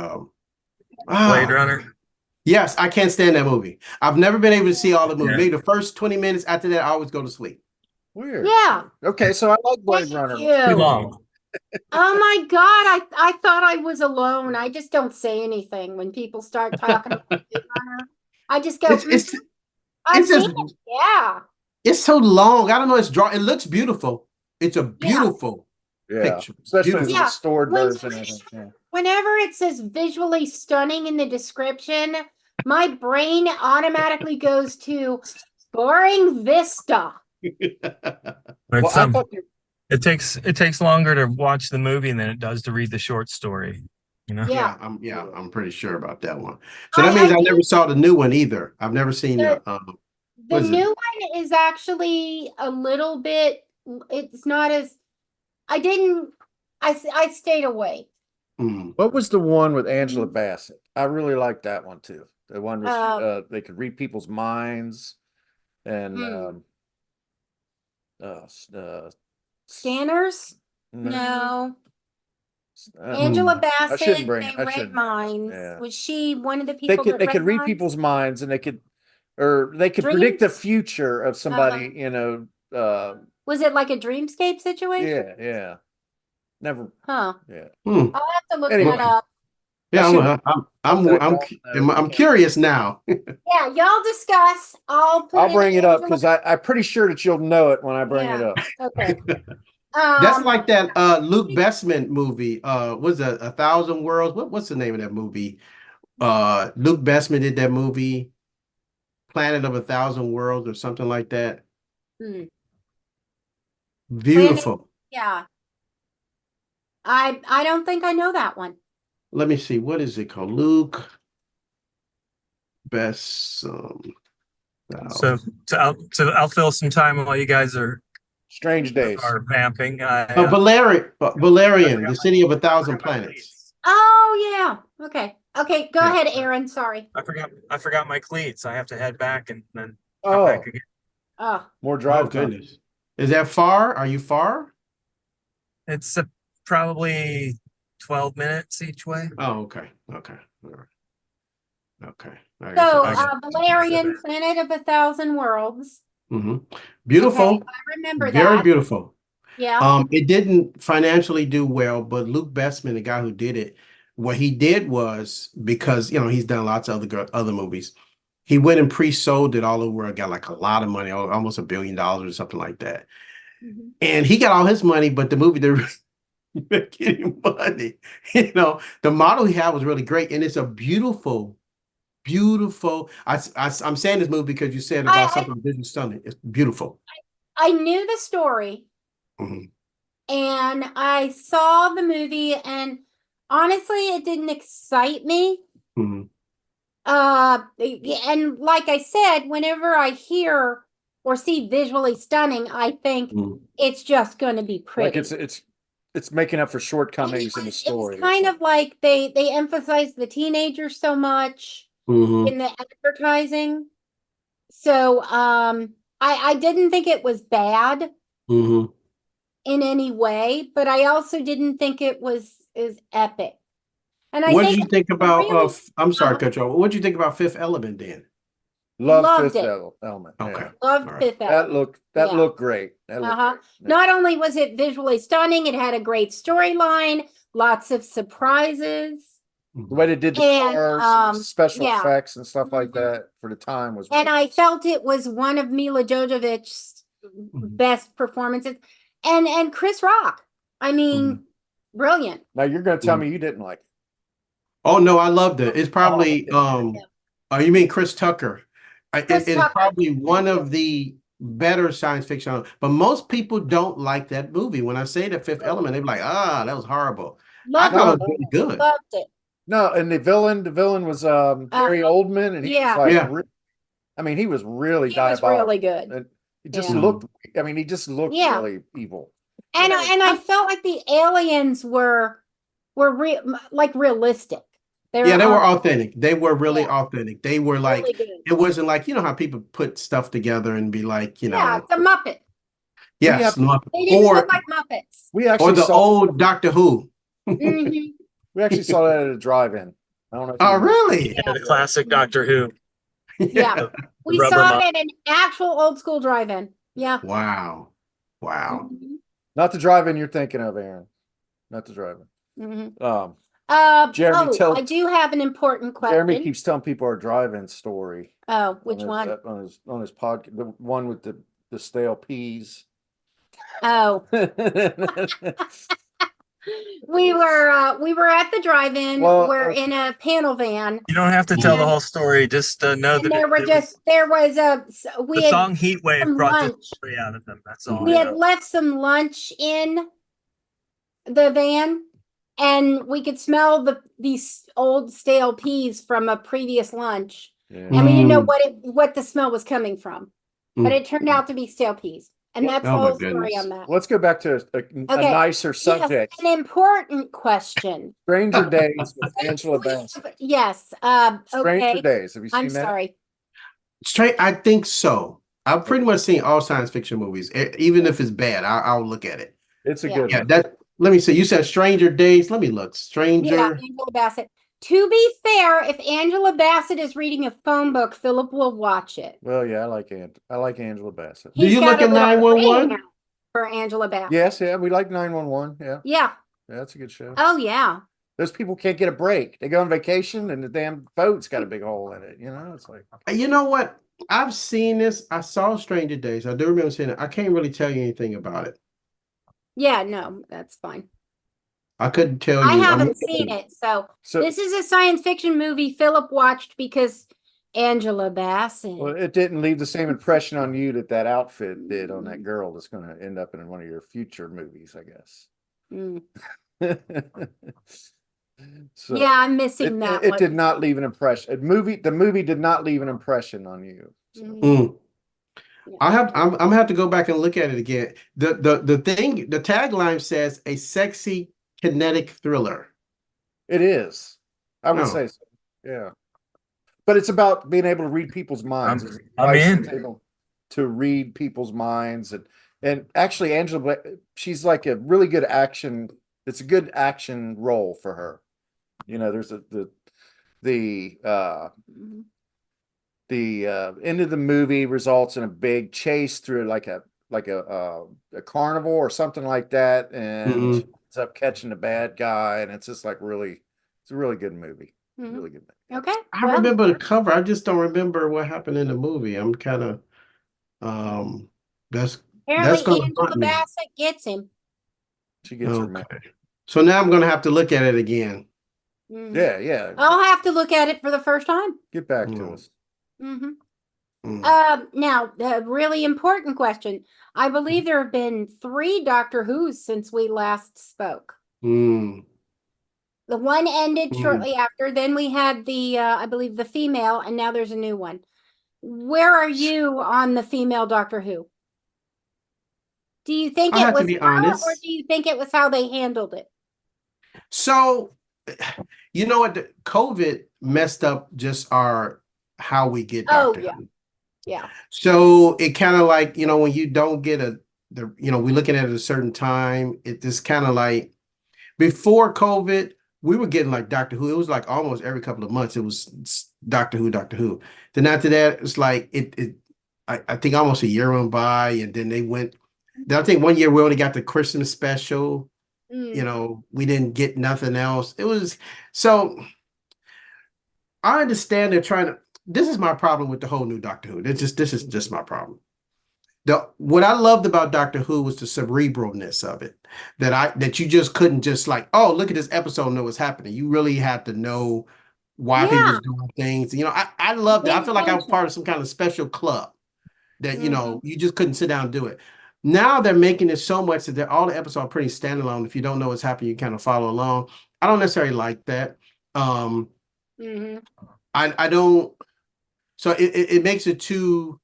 Blade Runner? Yes, I can't stand that movie. I've never been able to see all the movie. Maybe the first 20 minutes, after that I always go to sleep. Weird. Yeah. Okay, so I like Blade Runner. Too long. Oh my God, I thought I was alone. I just don't say anything when people start talking about Blade Runner. I just go, yeah. It's so long. I don't know. It looks beautiful. It's a beautiful picture. Especially the stored version. Whenever it says visually stunning in the description, my brain automatically goes to boring vista. But Well, I thought it takes longer to watch the movie than it does to read the short story. You know? Yeah. I'm pretty sure about that one. So that means I never saw the new one either. I've never seen The what is new it? one is actually a little bit, it's not as, I stayed away. What was the one with Angela Bassett? I really liked that one too. The one where they could read people's minds and Scanners? No. Angela I shouldn't Bassett, bring they it. I read shouldn't. minds. Yeah. Was she one of the people They could read minds? people's minds and they could predict the future of somebody, you know. Was it like a dreamscape situation? Yeah. Never. Huh. Yeah. I'll have to look Anyway. that up. Yeah, I'm curious now. Yeah, y'all discuss. I'll bring it up because I'm pretty sure that you'll know it when I bring it up. Okay. That's like that Luke Besson movie. Was it 1,000 Worlds? What's the name of that movie? Luke Besson did that movie, Planet of 1,000 Worlds or something like that. Beautiful. Yeah. I don't think I know that one. Let me see. What is it called? Luke Besson. So I'll fill some time while you guys are Strange Days are vamping. Valerian, the City of 1,000 Planets. Oh yeah. Okay. Okay. Go ahead, Aaron. Sorry. I forgot my cleats. I have to head back and then come back again. Oh, more drive time. Goodness. Is that far? Are you far? It's probably 12 minutes each way. Oh, okay. Okay. All right. Okay. So Valerian, Planet of 1,000 Worlds. Beautiful. Okay, I remember that. Very beautiful. Yeah. It didn't financially do well, but Luke Besson, the guy who did it, what he did was, because he's done lots of other movies, he went and pre-sold it all over the world, got like a lot of money, almost $1 billion or something like that. And he got all his money, but the movie didn't make any money. The model he had was really great, and it's a beautiful. I'm saying this movie because you said about something visually stunning. It's beautiful. I knew the story, and I saw the movie, and honestly, it didn't excite me. And like I said, whenever I hear or see visually stunning, I think it's just going to be pretty. Like it's making up for shortcomings in the story. It's kind of like they emphasize the teenagers so much in the advertising. So I didn't think it was bad in any way, but I also didn't think it was epic. And what did you think about I'm sorry, cut you off. What did you think about Fifth Element then? Loved Fifth Element. Okay. Loved Fifth Element. That looked great. Not only was it visually stunning, it had a great storyline, lots of surprises. The way they did the cars, special effects and stuff like that for the time was. And I felt it was one of Mila Jojovich's best performances, and Chris Rock. I mean, brilliant. Now you're going to tell me you didn't like it. Oh no, I loved it. It's probably you mean Chris Tucker? It's probably one of the better science fiction, but most people don't like that movie. When I say the Fifth Element, they're like, that was horrible. I thought it was really good. Loved it. No, and the villain was Gary Oldman, and he was like, he was really diabolical. Was really good. And he just looked. He just looked really evil. And I felt like the aliens were realistic. They were authentic. They were really authentic. They were like, really it wasn't like, how people put stuff together and be like, it's a Muppet. Yes, Muppet. They didn't look like Muppets. Or the old Doctor Who. We actually saw that at a drive-in. I don't know. Oh, really? Yeah, the classic Doctor Who. Yeah. We saw it at an actual old school drive-in. Yeah. Wow. Not the drive-in you're thinking of, Aaron. Not the drive-in. Jeremy, I do have an important question. Jeremy keeps telling people our drive-in story. Oh, which one? On his podcast, the one with the stale peas. Oh. We were at the drive-in. Well, We're in a panel van. You don't have to tell the whole story. Just know And that there was the song Heat Wave some brought this lunch. story out of them. That's all. We had left some lunch in the van, and we could smell these old stale peas from a previous lunch. Yeah. And we didn't know what the smell was coming from. But Mm. it turned out to be stale peas. And that's the Oh my whole story goodness. on that. Let's go back to a nicer subject. Yes, an important question. Stranger Days with Angela Bassett. Yes. Stranger Okay. Days. Have you seen I'm that? sorry. Straight, I think so. I've pretty much seen all science fiction movies. Even if it's bad, I'll look at it. It's a Yeah. good Yeah, one. let me see. You said Stranger Days. Let me look. Stranger. Yeah, Angela Bassett. To be fair, if Angela Bassett is reading a phone book, Philip will watch it. Well, yeah, I like Angela Bassett. Do you look at got a little 911? ring for Angela Bassett? Yes, yeah, we like 911. Yeah, Yeah. that's a good show. Oh yeah. Those people can't get a break. They go on vacation and the damn boat's got a big hole in it. You know, it's like, You know what? I've seen this. I saw Stranger Days. I do remember seeing it. I can't really tell you anything about it. Yeah, no, that's fine. I couldn't tell you. I haven't seen it, so this is a science fiction movie Philip watched because Angela Bassett. well, it didn't leave the same impression on you that outfit did on that girl that's going to end up in one of your future movies, I guess. Mm. So Yeah, I'm missing that. It did not leave an impression. The movie did not leave an impression on you. So. Mm. I'm gonna have to go back and look at it again. The tagline says a sexy kinetic thriller. It is. I would say so. Yeah. But it's about being able to read people's minds. I'm in. To read people's minds and actually Angela, she's like a really good action. It's a good action role for her. You know, there's the end of the movie results in a big chase through like a carnival or something like that, and she ends up catching the bad guy, and it's just like it's a really good movie. Really good movie. Okay. I remember the cover. I just don't remember what happened in the movie. I'm kind of that's Apparently Angela Bassett gets him. She gets her man. So now I'm gonna have to look at it again. Yeah. I'll have to look at it for the first time. Get back to us. Now, the really important question. I believe there have been 3 Doctor Who's since we last spoke. The one ended shortly after. Then we had I believe the female, and now there's a new one. Where are you on the female Doctor Who? Do you think it was her, or do you think it was how they handled it? So, you know what? COVID messed up just how we get Doctor Who. Yeah. So it kind of like, when you don't get we're looking at it at a certain time. It just kind of like before COVID, we were getting like Doctor Who. It was like almost every couple of months. It was Doctor Who, Doctor Who. Then after that, it's like I think almost a year went by, and then they went. Then I think one year we only got the Christmas special. We didn't get nothing else. It was so. I understand they're trying to. This is my problem with the whole new Doctor Who. This is just my problem. What I loved about Doctor Who was the cerebralness of it. That you just couldn't just like, oh, look at this episode and know what's happening. You really had to know why people was doing things. I loved it. I feel like I was part of some kind of special club that, you just couldn't sit down and do it. Now they're making it so much that all the episodes are pretty standalone. If you don't know what's happening, you kind of follow along. I don't necessarily like that. I don't. So it makes it too.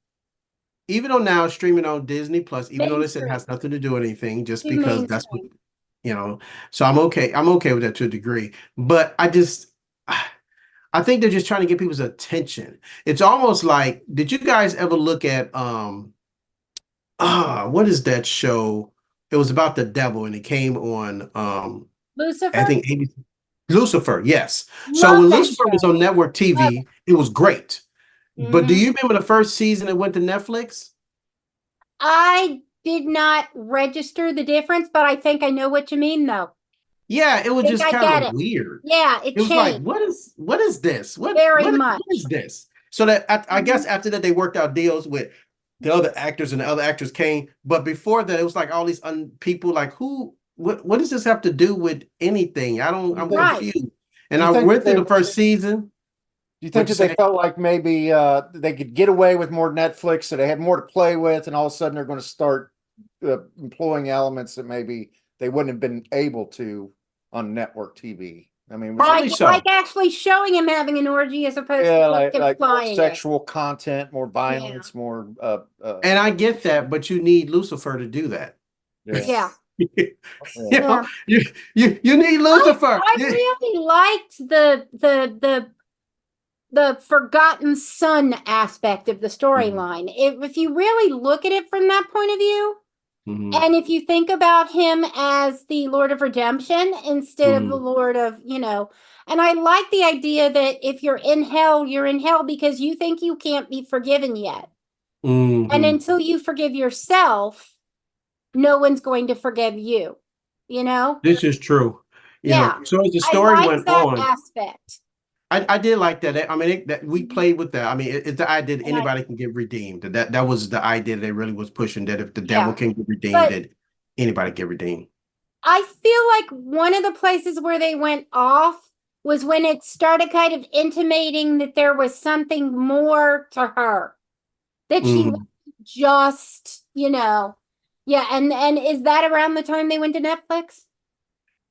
Even though now it's streaming on Disney Plus, even though this has nothing to do with anything, just because that's what So I'm okay. I'm okay with that to a degree. But I think they're just trying to get people's attention. It's almost like, did you guys ever look at what is that show? It was about the devil, and it came on Lucifer. I think Lucifer, yes. So when Lucifer was on network TV, it was great. But do you remember the first season it went to Netflix? I did not register the difference, but I think I know what you mean, though. Yeah, it was just kind of weird. Yeah, it was changed. like, what is this? What is this? So that I guess after that they worked out deals with the other actors, and the other actors came. But before that, it was like all these people like, who what does this have to do with anything? I'm Right. confused. And You I think went that through they- the first season. Do you think that What'd you they say? felt like maybe they could get away with more Netflix, so they had more to play with, and all of a sudden they're going to start employing elements that maybe they wouldn't have been able to on network TV? I mean, Probably so. Like actually showing him having an orgy as opposed yeah, to like more implying it. sexual content, more violence, more. And I get that, but you need Lucifer to do that. Yeah. You Yeah. know, you need Lucifer. I really liked the forgotten son aspect of the storyline. If you really look at it from that point of view, and if you think about him as the Lord of Redemption instead of the Lord of, and I like the idea that if you're in hell because you think you can't be forgiven yet. And until you forgive yourself, no one's going to forgive you, This is true. Yeah. So as the I story like went that on, aspect. I did like that. I mean, that we played with that. I mean, it's the idea that anybody can get redeemed. That was the idea they really was pushing. That if the devil can get redeemed, that anybody get redeemed. I feel like one of the places where they went off was when it started kind of intimating that there was something more to her, that she wasn't just, yeah. And is that around the time they went to Netflix?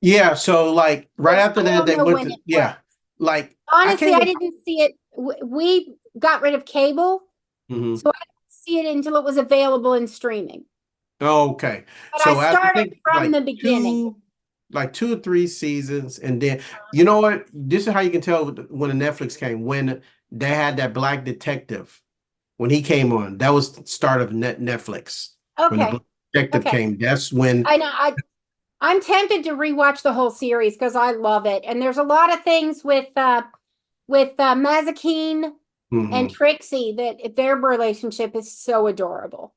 Yeah. So like right after that, they went to like honestly, I didn't see it. We got rid of cable, so I didn't see it until it was available in streaming. Oh, okay. But So I started from the beginning. Like 2 or 3 seasons, and then you know what? This is how you can tell when the Netflix came. When they had that black detective, when he came on, that was the start of Netflix. Okay. When the black detective came, that's when I know. I'm tempted to rewatch the whole series because I love it, and there's a lot of things with Mazikeen and Trixie that their relationship is so adorable.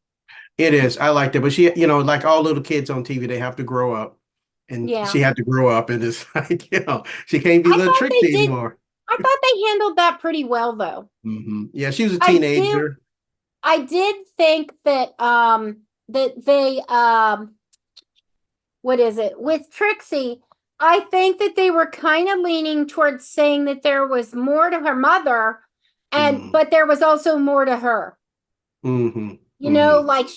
It is. I liked it, but she, like all little kids on TV, they have to grow up, and she had to grow up, and it's like, she can't be little Trixie anymore. I thought they handled that pretty well, though. Yeah, she was a teenager. I did think that they what is it with Trixie? I think that they were kind of leaning towards saying that there was more to her mother, but there was also more to her. Like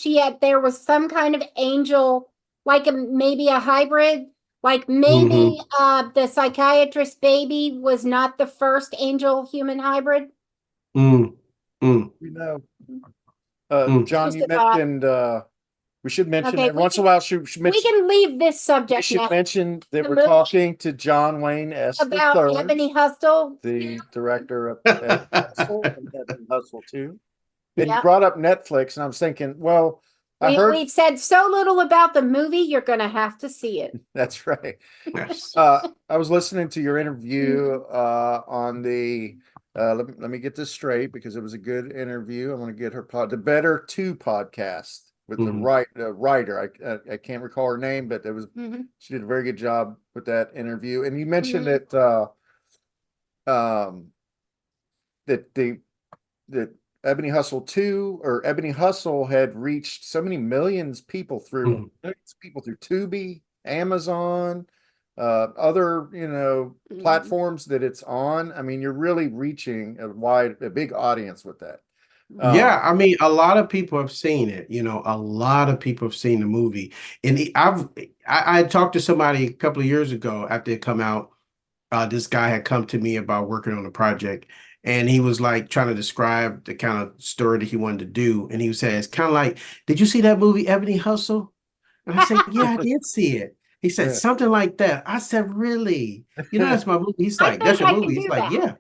there was some kind of angel, like maybe a hybrid, like maybe the psychiatrist baby was not the first angel human hybrid. John, you mentioned we should mention every once in a while. We can leave this subject. We should mention that we're talking to John Wayne S. about Ebony Hustle, the director of Ebony Hustle and Ebony Hustle 2. And you brought up Netflix, and I was thinking, well, we've said so little about the movie. You're going to have to see it. That's right. I was listening to your interview on the. Let me get this straight because it was a good interview. I want to get her the Better 2 podcast with the writer. I can't recall her name, but it was she did a very good job with that interview. And you mentioned that that Ebony Hustle 2 or Ebony Hustle had reached so many millions of people through Tubi, Amazon, other platforms that it's on. I mean, you're really reaching a big audience with that. Yeah, I mean, a lot of people have seen it. A lot of people have seen the movie, and I talked to somebody a couple of years ago after it come out. This guy had come to me about working on a project, and he was like trying to describe the kind of story that he wanted to do, and he said it's kind of like, "Did you see that movie Ebony Hustle?" And I said, "Yeah, I did see it." He said something like that. I said, "Really? That's my movie." He's like, "That's your movie." He's like, "Yeah."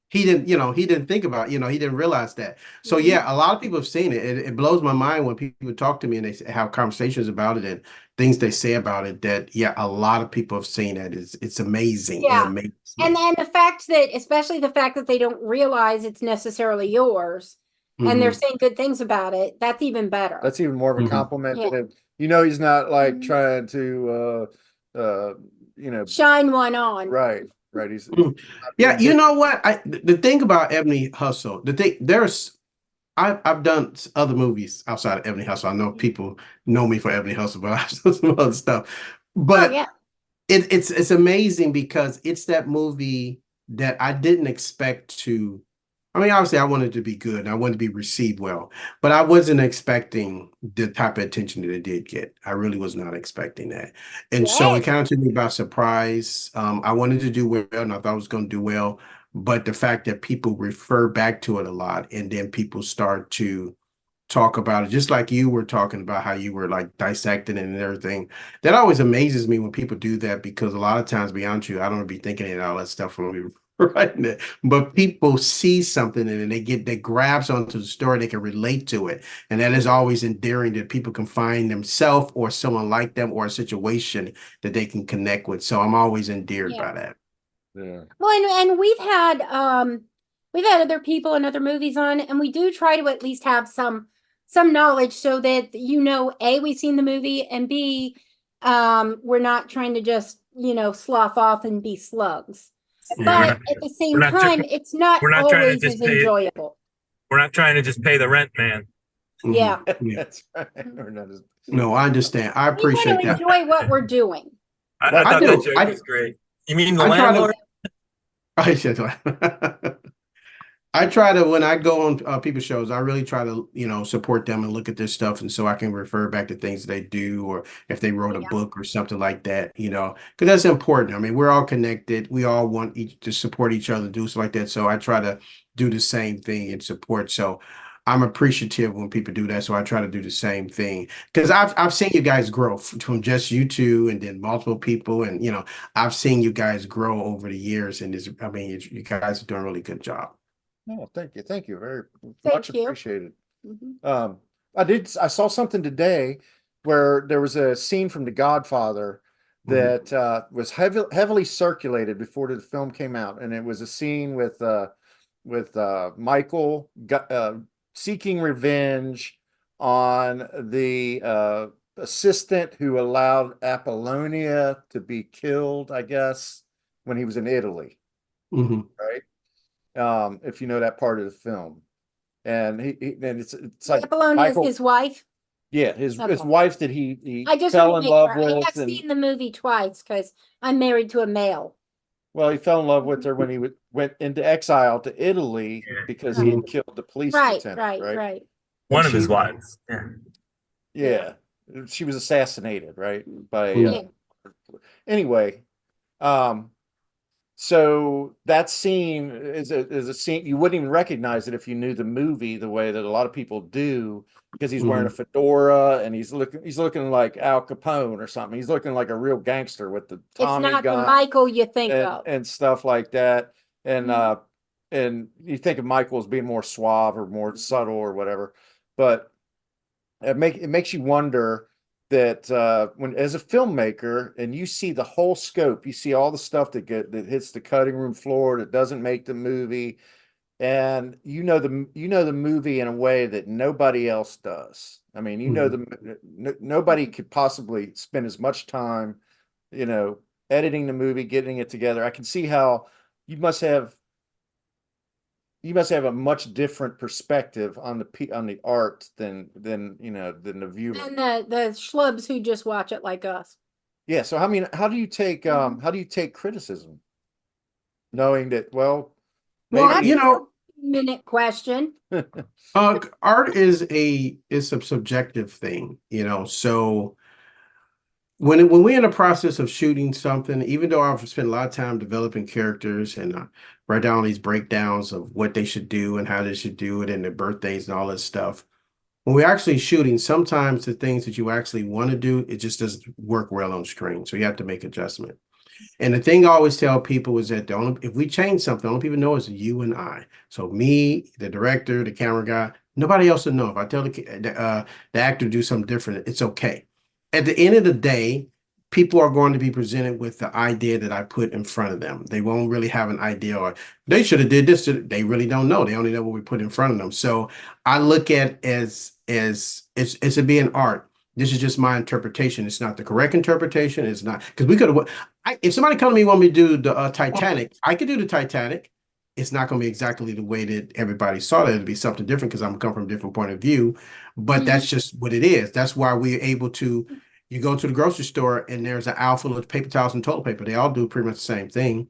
He didn't think about, he didn't realize that. So yeah, a lot of people have seen it. It blows my mind when people talk to me and they have conversations about it and things they say about it that, a lot of people have seen it. It's amazing. Yeah. It's amazing. And the fact that, especially the fact that they don't realize it's necessarily yours and they're saying good things about it, that's even better. That's even more of a compliment than he's not like trying to, shine one on. Right. Right. He's you know what? The thing about Ebony Hustle, I've done other movies outside of Ebony Hustle. I know people know me for Ebony Hustle, but I've done some other stuff. But yeah. it's amazing because it's that movie that I didn't expect to. I mean, obviously, I wanted it to be good and I wanted to be received well, but I wasn't expecting the type of attention that it did get. I really was not expecting that. And so it Yes. kind of took me by surprise. I wanted to do well and I thought I was going to do well, but the fact that people refer back to it a lot and then people start to talk about it, just like you were talking about how you were like dissecting it and everything. That always amazes me when people do that because a lot of times, beyond you, I don't be thinking of all that stuff when we writing it. But people see something and they grabs onto the story, they can relate to it. And that is always endearing that people can find themselves or someone like them or a situation that they can connect with. So I'm always endeared by that. Yeah. Well, and we've had other people and other movies on, and we do try to at least have some knowledge so that A, we've seen the movie, and B, we're not trying to just slough off and be slugs. Yeah, But at the same time, it's not we're not trying to always just as pay it. enjoyable. We're not trying to just pay the rent, man. Yeah. Yeah. That's right. We're not as- No, I understand. I We want appreciate to that. enjoy what we're doing. I I thought do. that joke was great. You mean the I try to- landlord? I said, I try to, when I go on people's shows, I really try to, support them and look at their stuff. And so I can refer back to things they do, or if they wrote a book or something like that, because that's important. I mean, we're all connected. We all want to support each other, do stuff like that. So I try to do the same thing and support. So I'm appreciative when people do that. So I try to do the same thing because I've seen you guys grow from just you two and then multiple people. And, I've seen you guys grow over the years. And you guys are doing a really good job. Oh, thank you. Thank you. Very Thank much you. appreciated. Mhm. I saw something today where there was a scene from The Godfather that was heavily circulated before the film came out. And it was a scene with Michael seeking revenge on the assistant who allowed Apollonia to be killed, I guess, when he was in Italy. Right? If you know that part of the film, and it's like Apollonia is his wife. Yeah, his Okay. wife that he I just fell want in to make love sure. I with, have seen the movie twice because I'm married to a male. well, he fell in love with her when he went into exile to Italy because he had killed the police lieutenant. Right. One of his wives. Yeah, she was assassinated, right? By Yeah. anyway, so that scene is a scene you wouldn't even recognize it if you knew the movie the way that a lot of people do, because he's wearing a fedora and he's looking like Al Capone or something. He's looking like a real gangster with the Tommy It's not gun the Michael you think of. and stuff like that. And you think of Michael as being more suave or more subtle or whatever, but it makes you wonder that when as a filmmaker and you see the whole scope, you see all the stuff that hits the cutting room floor that doesn't make the movie, and the movie in a way that nobody else does. I mean, nobody could possibly spend as much time, editing the movie, getting it together. I can see how you must have a much different perspective on the art than the viewer. And the schlubs who just watch it like us. Yeah. So I mean, how do you take criticism, knowing that maybe minute question. Art is a subjective thing, so when we're in the process of shooting something, even though I've spent a lot of time developing characters and write down these breakdowns of what they should do and how they should do it and their birthdays and all that stuff, when we're actually shooting, sometimes the things that you actually want to do, it just doesn't work well on screen. So you have to make adjustment. And the thing I always tell people is that if we change something, the only people know is you and I. So me, the director, the camera guy, nobody else will know. If I tell the actor to do something different, it's okay. At the end of the day, people are going to be presented with the idea that I put in front of them. They won't really have an idea, or they should have did this. They really don't know. They only know what we put in front of them. So I look at as it's a being art. This is just my interpretation. It's not the correct interpretation. It's not, because we could have. If somebody come to me and want me to do the Titanic, I could do the Titanic. It's not going to be exactly the way that everybody saw it. It'll be something different because I'm coming from a different point of view. But that's just what it is. That's why we're able to, You go to the grocery store and there's an aisle full of paper towels and toilet paper. They all do pretty much the same thing.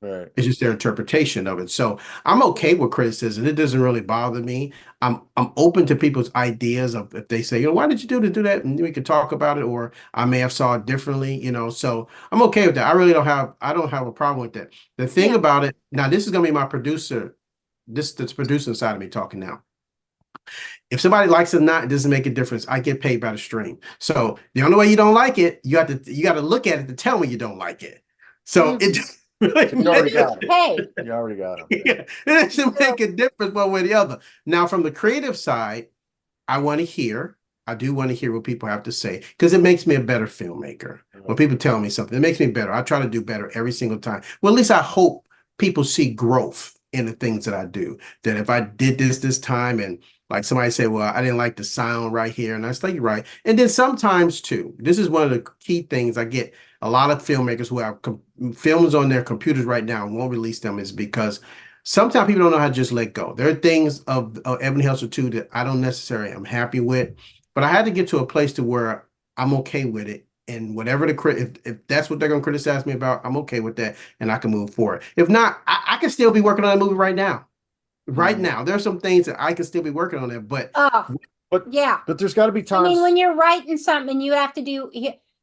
Right. It's just their interpretation of it. So I'm okay with criticism. It doesn't really bother me. I'm open to people's ideas of if they say, you know, why did you do that? And we could talk about it, or I may have saw it differently, you know. So I'm okay with that. I don't have a problem with that. The thing about it, now this is gonna be my producer. This producing side of me talking now. If somebody likes it or not, it doesn't make a difference. I get paid by the stream. So the only way you don't like it, you got to look at it to tell me you don't like it. So it just really You already got it. Hey, You already got him. yeah, it doesn't make a difference one way or the other. Now, from the creative side, I do want to hear what people have to say, because it makes me a better filmmaker. When people tell me something, it makes me better. I try to do better every single time. Well, at least I hope people see growth in the things that I do. That if I did this time and like somebody said, well, I didn't like the sound right here, and I say, you're right. And then sometimes too, this is one of the key things I get a lot of filmmakers who have films on their computers right now and won't release them, is because sometimes people don't know how to just let go. There are things of Ebony Hustle 2 that I don't necessarily am happy with, but I had to get to a place to where I'm okay with it. And whatever if that's what they're going to criticize me about, I'm okay with that, and I can move forward. If not, I can still be working on a movie right now. Right now, there are some things that I can still be working on there, but yeah. But there's got to be times. I mean, when you're writing something, you have to do.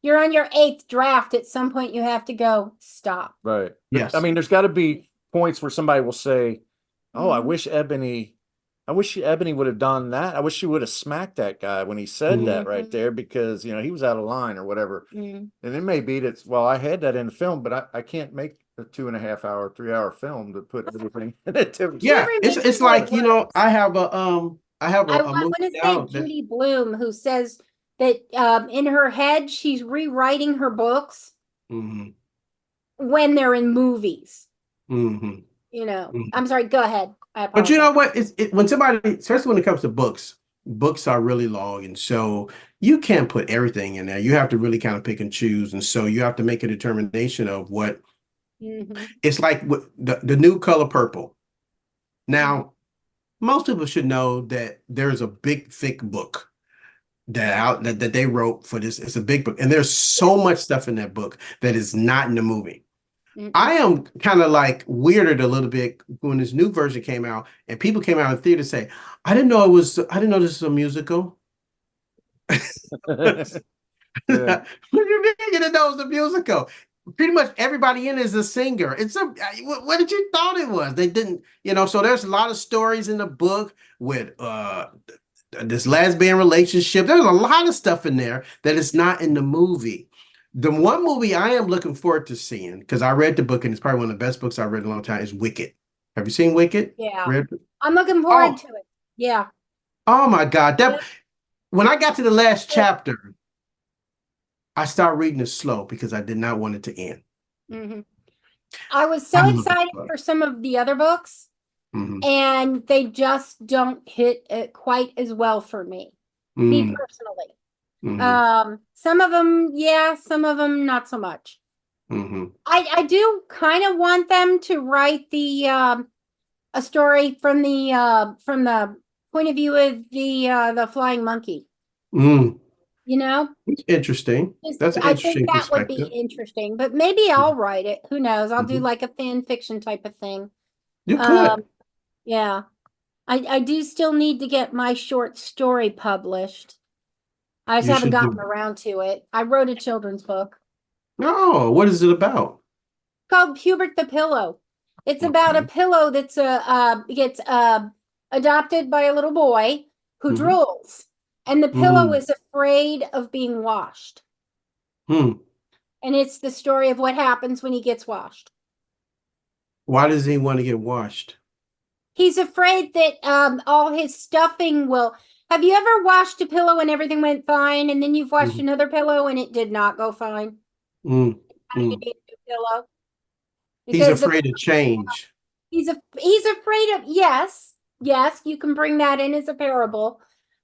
You're on your 8th draft. At some point, you have to go stop. Right. Yes. I mean, there's got to be points where somebody will say, "Oh, I wish Ebony would have done that. I wish she would have smacked that guy when he said that right there, because you know he was out of line or whatever." And it may be that, well, I had that in the film, but I can't make a 2.5 hour, 3 hour film to put everything in it. Yeah, it's like, you know, I have a I movie want to now say Judy Bloom, who says that in her head she's rewriting her books when they're in movies. You know, I'm sorry. Go ahead. But you know what? When somebody, especially when it comes to books are really long, and so you can't put everything in there. You have to really kind of pick and choose, and so you have to make a determination of what. It's like the new color purple. Now, most people should know that there's a big, thick book that they wrote for this. It's a big book, and there's so much stuff in that book that is not in the movie. I am kind of like weirded a little bit when this new version came out, and people came out of the theater say, I didn't know this is a musical." What do you mean you didn't know it was a musical? Pretty much everybody in it is a singer. What did you thought it was? They didn't, you know. So there's a lot of stories in the book with this lesbian relationship. There's a lot of stuff in there that is not in the movie. The one movie I am looking forward to seeing, because I read the book and it's probably one of the best books I've read in a long time, is Wicked. Have you seen Wicked? Yeah. I'm looking forward to it. Yeah. Oh my God. When I got to the last chapter, I started reading it slow because I did not want it to end. I was so excited for some of the other books, and they just don't hit it quite as well for me personally. Some of them, yeah, some of them not so much. I do kind of want them to write a story from the point of view of the flying monkey. You know, it's interesting. That's an interesting I think that would be interesting, but maybe I'll write it. Who knows? I'll do like a fan fiction type of thing. You could. Yeah. I do still need to get my short story published. I just haven't gotten around to it. I wrote a children's book. Oh, what is it about? Called Hubert the Pillow. It's about a pillow that's gets adopted by a little boy who drools. And the pillow is afraid of being washed. And it's the story of what happens when he gets washed. Why does he want to get washed? He's afraid that all his stuffing will... Have you ever washed a pillow and everything went fine, and then you've washed another pillow and it did not go fine? How do you need a new pillow? He's afraid of change. He's afraid of... Yes, you can bring that in as a parable.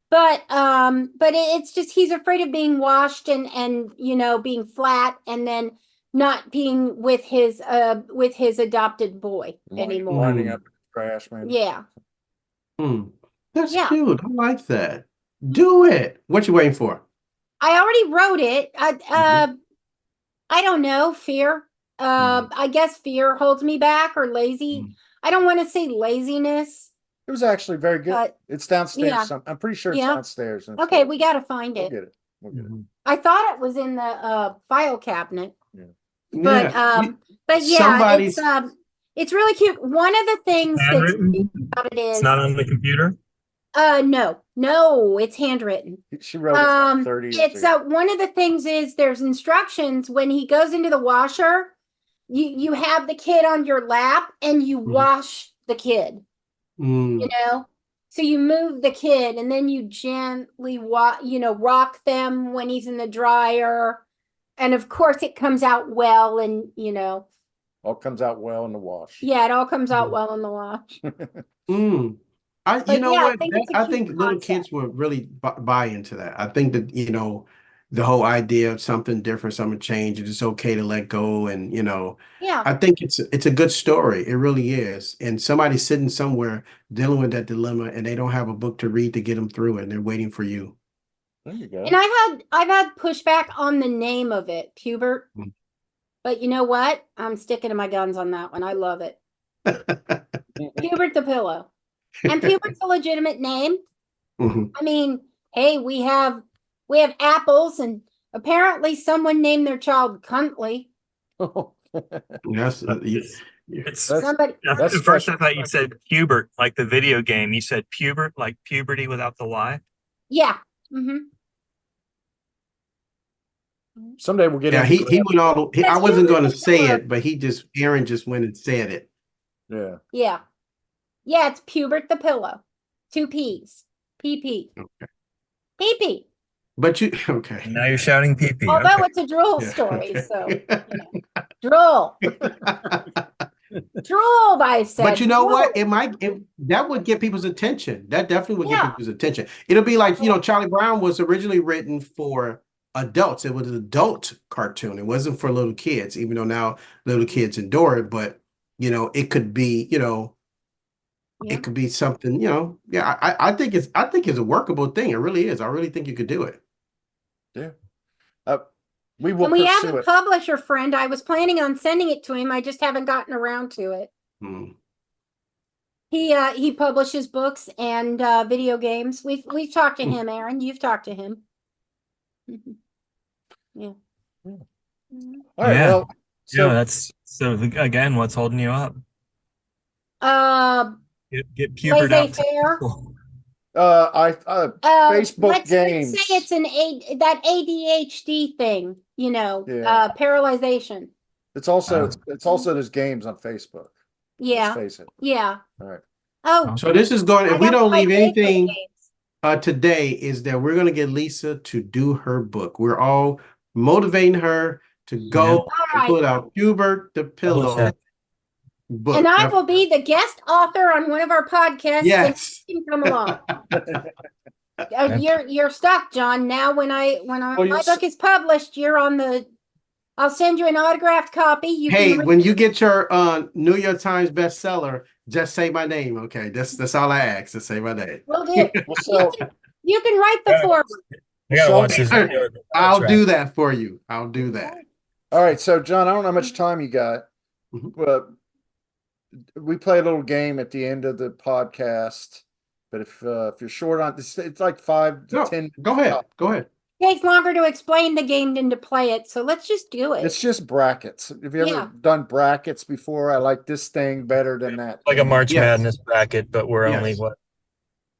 But it's just he's afraid of being washed and you know, being flat and then not being with his adopted boy anymore. Winding up in the trash, man. Yeah. That's cute. I like that. Do it. What you waiting for? I already wrote it. I don't know, fear. I guess fear holds me back, or lazy. I don't want to say laziness. It was actually very good. It's downstairs. Yeah. I'm pretty sure it's downstairs. Okay, we got to find We'll it. get it. We'll get it. I thought it was in the file cabinet. Yeah. But yeah, it's really cute. One of the things that's cute about it is it's not on the computer. No, it's handwritten. She wrote it 30 years It's ago. one of the things is there's instructions when he goes into the washer. You have the kid on your lap and you wash the kid. You know, so you move the kid and then you gently rock them when he's in the dryer, and of course it comes out well, and all comes out well in the wash. Yeah, it all comes out well in the wash. I think little kids will really buy into that. I think that, the whole idea of something different, something change, it's okay to let go. And, I think it's a good story. It really is. And somebody's sitting somewhere dealing with that dilemma and they don't have a book to read to get them through it. And they're waiting for you. There you go. And I've had pushback on the name of it, Pubert. But you know what? I'm sticking to my guns on that one. I love it. Pubert the Pillow. And Pubert's a legitimate name. I mean, hey, we have apples, and apparently someone named their child Cuntley. Yes, Somebody. At first, I thought you said Pubert, like the video game. You said Pubert, like puberty without the Y. Yeah. Someday we'll get. Yeah, he went all. I wasn't going to say it, but Aaron just went and said it. Yeah. Yeah. Yeah, it's Pubert the Pillow. 2 P's. PP. Okay. PP. But okay. Now you're shouting PP. Although it's a droll story, so droll. Droll, I said. But you know what? That would get people's attention. That definitely would get people's attention. It'll be like, Charlie Brown was originally written for adults. It was an adult cartoon. It wasn't for little kids, even though now little kids adore it. But it could be, it could be something, I think it's a workable thing. It really is. I really think you could do it. Yeah. We will. And we have a publisher friend. I was planning on sending it to him. I just haven't gotten around to it. He publishes books and video games. We've talked to him, Aaron. You've talked to him. Yeah. All right. Well, so again, what's holding you up? Get pubered out. Facebook games. Let's say it's that ADHD thing, paralyzation. It's also there's games on Facebook. Yeah. Let's face it. Yeah. All right. Oh. So this is going. If we don't leave anything today, is that we're going to get Lisa to do her book. We're all motivating her to go and put out Pubert the Pillow. Book. And I will be the guest author on one of our podcasts. Yes. And you can come along. You're stuck, John. Now when my book is published, you're on the. I'll send you an autographed copy. When you get your New York Times bestseller, just say my name. Okay, that's all I ask. Just say my name. Will do. You can write the foreword. I gotta watch this video. I'll do that for you. I'll do that. All right. So, John, I don't know how much time you got. But we play a little game at the end of the podcast. But if you're short on this, it's like 5 to 10. Go ahead. Go ahead. It takes longer to explain the game than to play it, so let's just do it. It's just brackets. Have you ever done brackets before? I like this thing better than that. Like a March Madness bracket, but we're only what?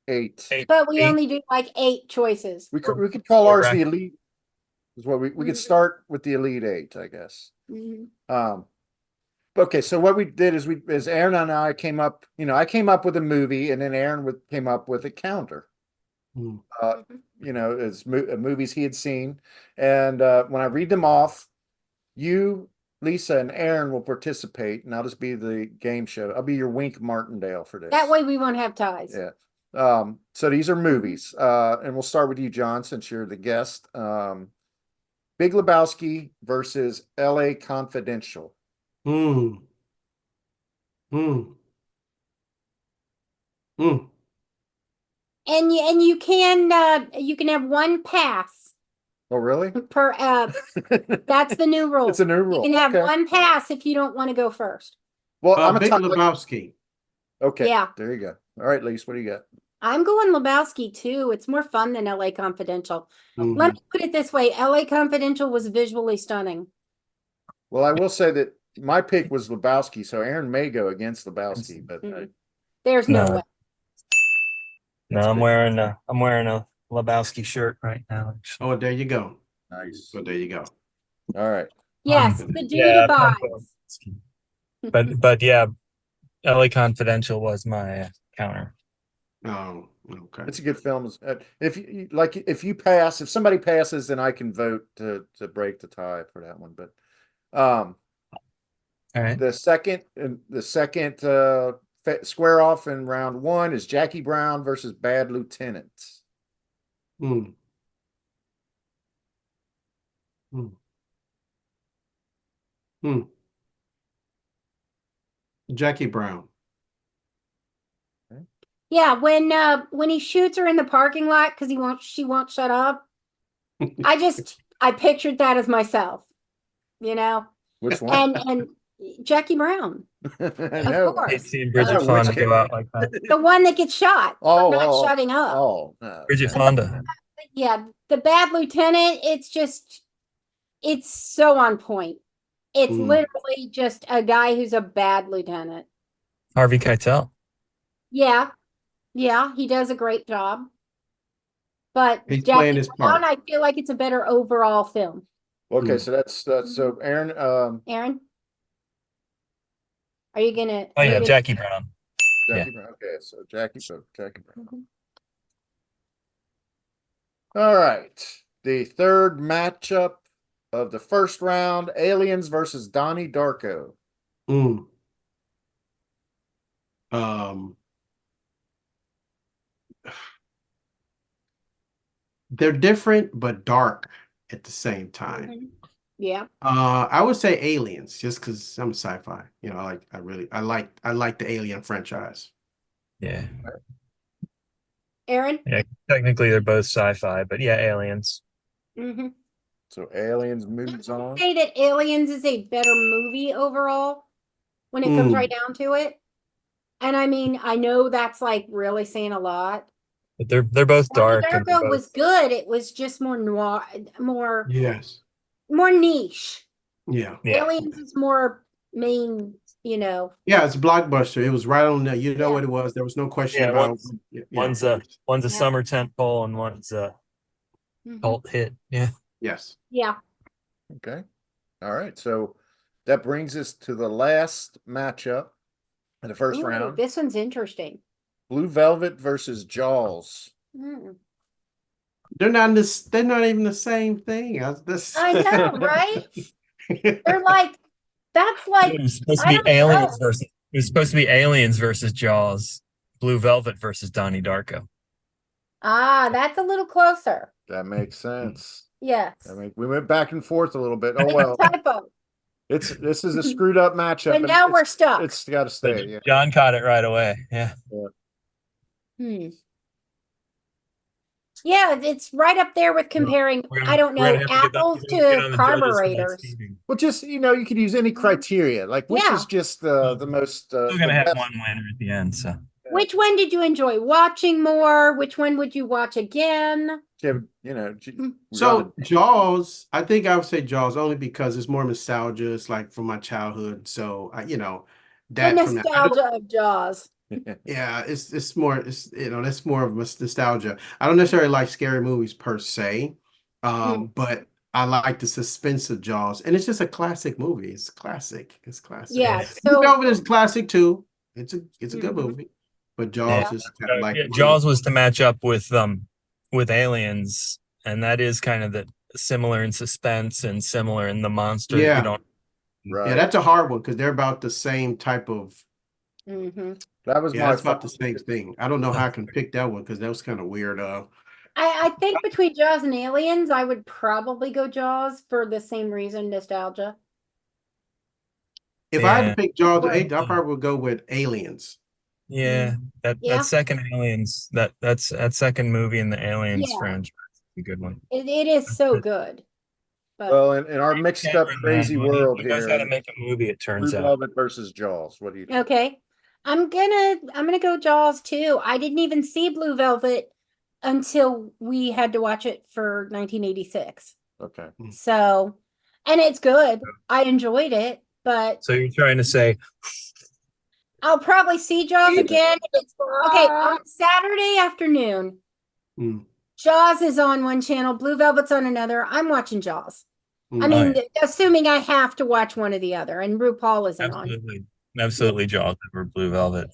8. But we only do like 8 choices. We could call ours the elite. Is what we could start with the elite 8, I guess. Okay, so what we did is Aaron and I came up. I came up with a movie, and then Aaron came up with a counter. As movies he had seen, and when I read them off, you, Lisa, and Aaron will participate, and I'll just be the game show. I'll be your Wink Martindale for this. That way we won't have ties. Yeah. So these are movies, and we'll start with you, John, since you're the guest. Big Lebowski versus L.A. Confidential. And you can have one pass. Oh, really? per that's the new rule. It's a new rule. You can have Okay. one pass if you don't want to go first. Well, I'm a Big top. Lebowski. Okay. Yeah. There you go. All right, Lise, what do you got? I'm going Lebowski too. It's more fun than LA Confidential. Mhm. Let me put it this way, LA Confidential was visually stunning. Well, I will say that my pick was Lebowski, so Aaron may go against Lebowski, but There's no way. No, I'm wearing a Lebowski shirt right now. Oh, there you go. nice. So there you go. All right. Yes, the dude yeah, abides. but yeah, LA Confidential was my counter. Oh, okay. It's a good film. If somebody passes, then I can vote to break the tie for that one. But All right. the second square off in round one is Jackie Brown versus Bad Lieutenant. Hmm. Hmm. Hmm. Jackie Brown. Yeah, when he shoots her in the parking lot because she won't shut up. I pictured that as myself, you know. Which one? And Jackie Brown. No. Of course. Seen Bridget Oh, Fonda which go out like that. The one that gets shot for not Oh, shutting up. oh, no. Bridget Fonda. Yeah, the Bad Lieutenant, it's so on point. It's literally just a guy who's a bad lieutenant. Harvey Keitel. Yeah, he does a great job. But He's Jackie playing his Brown, part. I feel like it's a better overall film. Okay, so that's so Aaron. Aaron, are you gonna? Oh yeah, Jackie Brown. Jackie Brown. Okay, so Jackie Brown. All right, the third matchup of the first round: Aliens versus Donnie Darko. Mm. They're different but dark at the same time. Yeah. I would say Aliens, just because I'm a sci-fi. You know, I like the Alien franchise. Yeah. Aaron? Yeah, technically they're both sci-fi, but yeah, Aliens. Mm-hmm. So Aliens moves on. I'd say that Aliens is a better movie overall when it comes right down to it. And I mean, I know that's like really saying a lot. But they're both dark. Darko was good. It was just more noir, more niche. Yeah. Aliens is more main, you know. Yeah, it's a blockbuster. It was right on there. You know what it was. There was no question about one's a summer tent pole and one's a cult hit. Yeah. Yes. Yeah. Okay. All right. So that brings us to the last matchup in the first round. This one's interesting. Blue Velvet versus Jaws. They're not even the same thing. I know, right? They're like, that's like It was supposed to be Aliens versus Jaws. Blue Velvet versus Donnie Darko. Ah, that's a little closer. That makes sense. Yes. I mean, we went back and forth a little bit. Oh well. Typo. This is a screwed up matchup. But now we're stuck. It's got to stay. Yeah. John caught it right away. Yeah. Yeah, it's right up there with comparing, I don't know, apples to carburetors. Well, just, you could use any criteria, like which is just the most. We're going to have one winner at the end. So, which one did you enjoy watching more? Which one would you watch again? So Jaws, I think I would say Jaws only because it's more nostalgia. It's like from my childhood. So, the nostalgia of Jaws. Yeah, it's more that's more of a nostalgia. I don't necessarily like scary movies per se, but I like the suspense of Jaws, and it's just a classic movie. It's classic. Yeah, so Velvet is classic too. It's a good movie, but Jaws is kind of like Jaws was to match up with Aliens, and that is kind of the similar in suspense and similar in the monster. Yeah, yeah, that's a hard one because they're about the same type of. That's about the same thing. I don't know how I can pick that one because that was kind of weird. I think between Jaws and Aliens, I would probably go Jaws for the same reason, nostalgia. If I had to pick Jaws, I probably would go with Aliens. Yeah, that second Aliens, that second movie in the Aliens franchise. A good one. It is so good. But Well, in our mixed up, Cameron, crazy man, world he knows how here, to make a movie. It turns Blue out. Velvet versus Jaws. What do you think? okay. I'm gonna go Jaws too. I didn't even see Blue Velvet until we had to watch it for 1986. Okay. So, and it's good. I enjoyed it, but So you're trying to say I'll probably see Jaws again. Okay, on Saturday afternoon, Mm. Jaws is on one channel, Blue Velvet's on another. I'm watching Jaws. I Mm. mean, assuming I have to watch one or the other, and RuPaul isn't on. absolutely Jaws over Blue Velvet.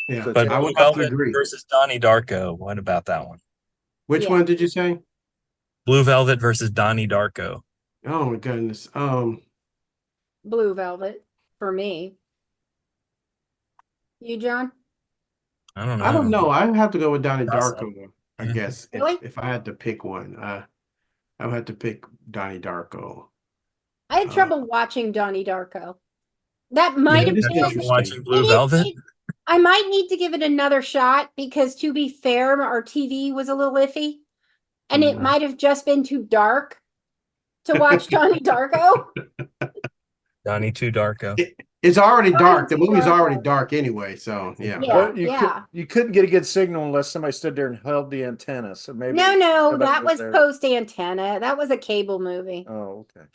Yeah, So But I Blue would have to Velvet agree. versus Donnie Darko. What about that one? Which Yeah. one did you say? Blue Velvet versus Donnie Darko. Oh my goodness. Blue Velvet for me. You, John? I don't know. I don't know. I have to go with Donnie Toss Darko, I Mhm. guess. Really? If I had to pick one, I would have to pick Donnie Darko. I had trouble watching Donnie Darko. That might have it is been interesting. Watching Blue It is- Velvet. I might need to give it another shot because, to be fair, our TV was a little iffy, and it Mhm. might have just been too dark to watch Donnie Darko. Donnie Too Darko. It's already dark. The Donnie movie's Darko. already dark anyway. So yeah. Yeah. Well, yeah. you couldn't get a good signal unless somebody stood there and held the antenna. So maybe No, nobody that was there. post antenna. That was a cable movie. Oh, okay.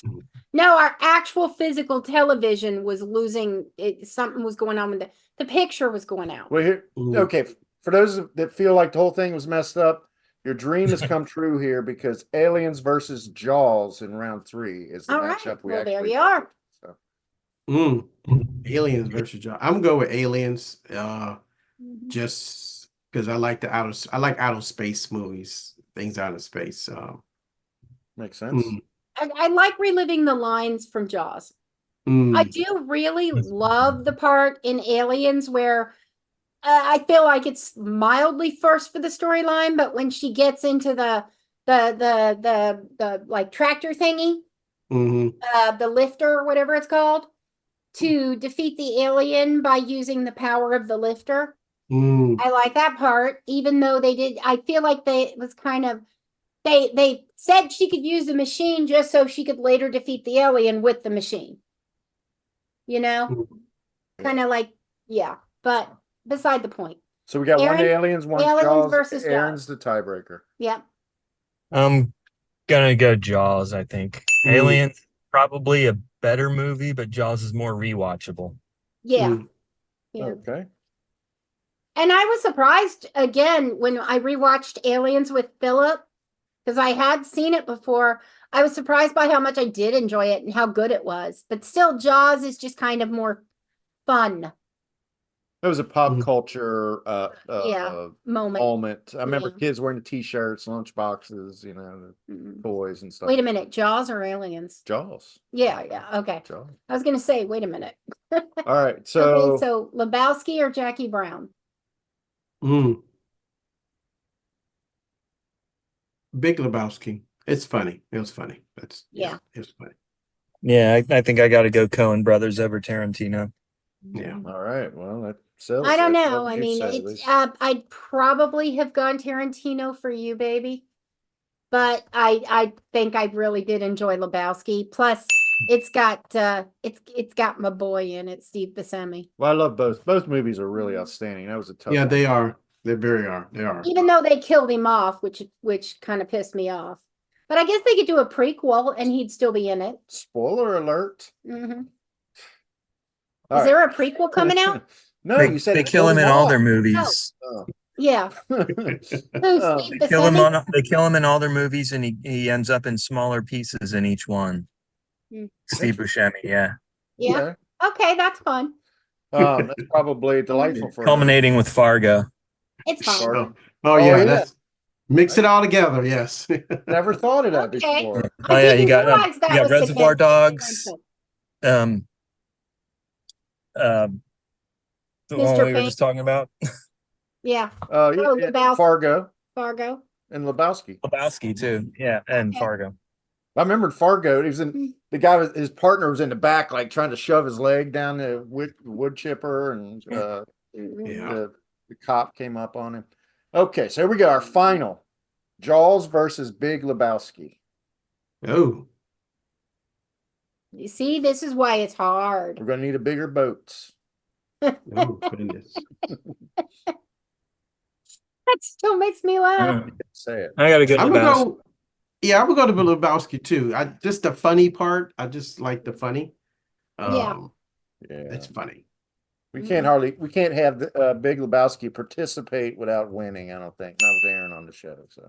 No, our actual physical television was losing it. Something was going on with the picture was going out. Well, here, Mm. okay. For those that feel like the whole thing was messed up, your dream has come true here because Aliens versus Jaws in round 3 is the All right. matchup we Well, there actually you are. So. Aliens versus Jaws. I'm gonna go with Aliens. Mhm. Just because I like outer space movies, things out of space. Makes sense. I like reliving the lines from Jaws. I mm, do really love the part in Aliens where I feel like it's mildly first for the storyline, but when she gets into the like tractor thingy, mhm, the lifter or whatever it's called, to defeat the alien by using the power of the lifter. mm, I like that part, even though I feel like it was kind of they said she could use the machine just so she could later defeat the alien with the machine. You know? mm. Kind of like, yeah, but beside the point. So we got one Aaron? Aliens, one Aliens Jaws. versus Jaws. Aaron's the tiebreaker. Yep. I'm gonna go Jaws, I think. Mm. Aliens, probably a better movie, but Jaws is more rewatchable. Yeah. Mm. Yeah. Okay. And I was surprised again when I rewatched Aliens with Philip, because I had seen it before. I was surprised by how much I did enjoy it and how good it was. But still, Jaws is just kind of more fun. It was a pop Mhm. culture Moment. moment. I remember Yeah. kids wearing the t-shirts, lunch boxes, you know, Mhm. toys and stuff. Wait a minute, Jaws or Aliens? Jaws. Yeah, okay. Jaws. I was gonna say, wait a minute. All right. Okay, So, so Lebowski or Jackie Brown? Mm. Big Lebowski. It's funny. It was funny. Yeah. It was funny. Yeah, I think I gotta go Coen Brothers over Tarantino. Yeah. all right. Well, that sells I don't it. know. What I would you mean, say, it's Lisa? I'd probably have gone Tarantino for you, baby. But I think I really did enjoy Lebowski. Plus, it's got my boy in it, Steve Buscemi. Well, I love both. Both movies are really outstanding. That was a tough Yeah, one. they are. They are. They are. Even though they killed him off, which kind of pissed me off. But I guess they could do a prequel and he'd still be in it. Spoiler alert. Mm-hmm. All Is there a prequel coming out? No, you said they it kill him in killed all their off. movies. Oh. Yeah. Oh. Who's Steve They kill him Buscemi? they kill him in all their movies, and he ends up in smaller pieces in each one. Hmm. Steve Buscemi, yeah, Yeah. Okay. Okay, that's fun. That's probably delightful for her. culminating with Fargo. It's fine. Fargo. Oh, yeah. that's mix it all together. Yes. Never thought of that Okay. before. Oh I yeah, didn't you got realize that was Reservoir significant. Dogs. The one Mr. we were just talking about. Yeah. Oh, yeah, Oh, yeah. Lebowski. Fargo Fargo. and Lebowski. Lebowski too. Yeah, and Okay. Fargo. I remember Fargo. He was in the guy was his partner was in the back, like trying to shove his leg down the wood chipper, and Mhm. Yeah. the cop came up on him. Okay, so here we go. Our final. Jaws versus Big Lebowski. Oh, You see, this is why it's hard. We're going to need a bigger boat. oh goodness. That still makes me laugh. Say it. I gotta go. I'm gonna go. Yeah, I'm gonna go to Lebowski too. Just the funny part. I just like the funny. Yeah. It's funny. We can't have Big Lebowski participate without winning. I don't think. Not with Aaron on the show. So,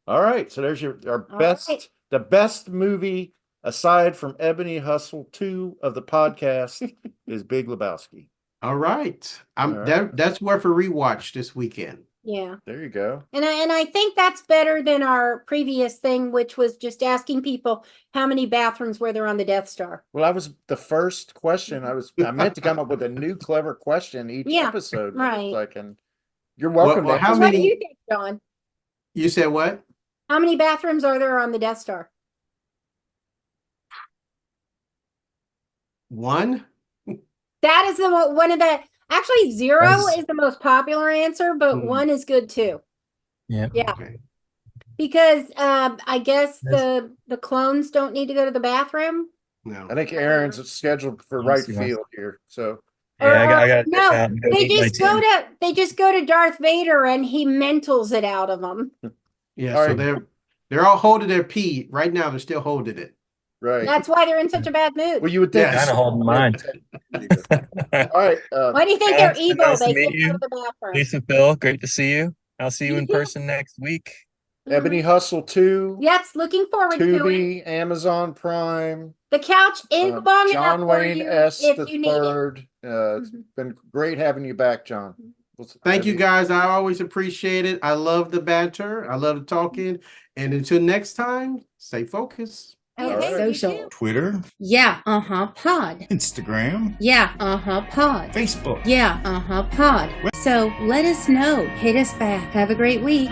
all right. So there's our best, right. the best movie aside from Ebony Hustle 2 of the podcast is Big Lebowski. All right. All right. That's worth a rewatch this weekend. Yeah. There you go. And I think that's better than our previous thing, which was just asking people how many bathrooms were there on the Death Star. Well, that was the first question. I meant to come up with a new clever question each episode. Right. Like, and you're welcome. Well, to What do you think, John? You said what? How many bathrooms are there on the Death Star? 1? That is one of the. Actually, 0 is the most popular answer, but 1 is good too. Yeah. Yeah. Okay. Because I guess the clones don't need to go to the bathroom. No. I think Aaron's scheduled for right field here. So Yeah, I got no. They just go to Darth Vader and he mentals it out of them. Yeah. All So right. they're all holding their pee right now. They're still holding it. right. That's why they're in such a bad mood. Well, you would think. Yeah. Kinda holding mine. All right. Why do you think Yeah, they're evil? nice to They meet get you. out of the bathroom. Lisa, Phil, great to see you. I'll see you in person next week. Ebony Hustle 2. Yes, looking forward to it. Tubi, Amazon Prime. The couch is long enough John for Wayne you S. if the you need it. third. It's been great having you back, John. Thank you guys. I always appreciate it. I love the banter. I love the talking. And until next time, stay focused. Okay, All right. social. Twitter, Yeah, pod. Instagram, Yeah, pod. Facebook. Yeah, pod. So let us know. Hit us back. Have a great week.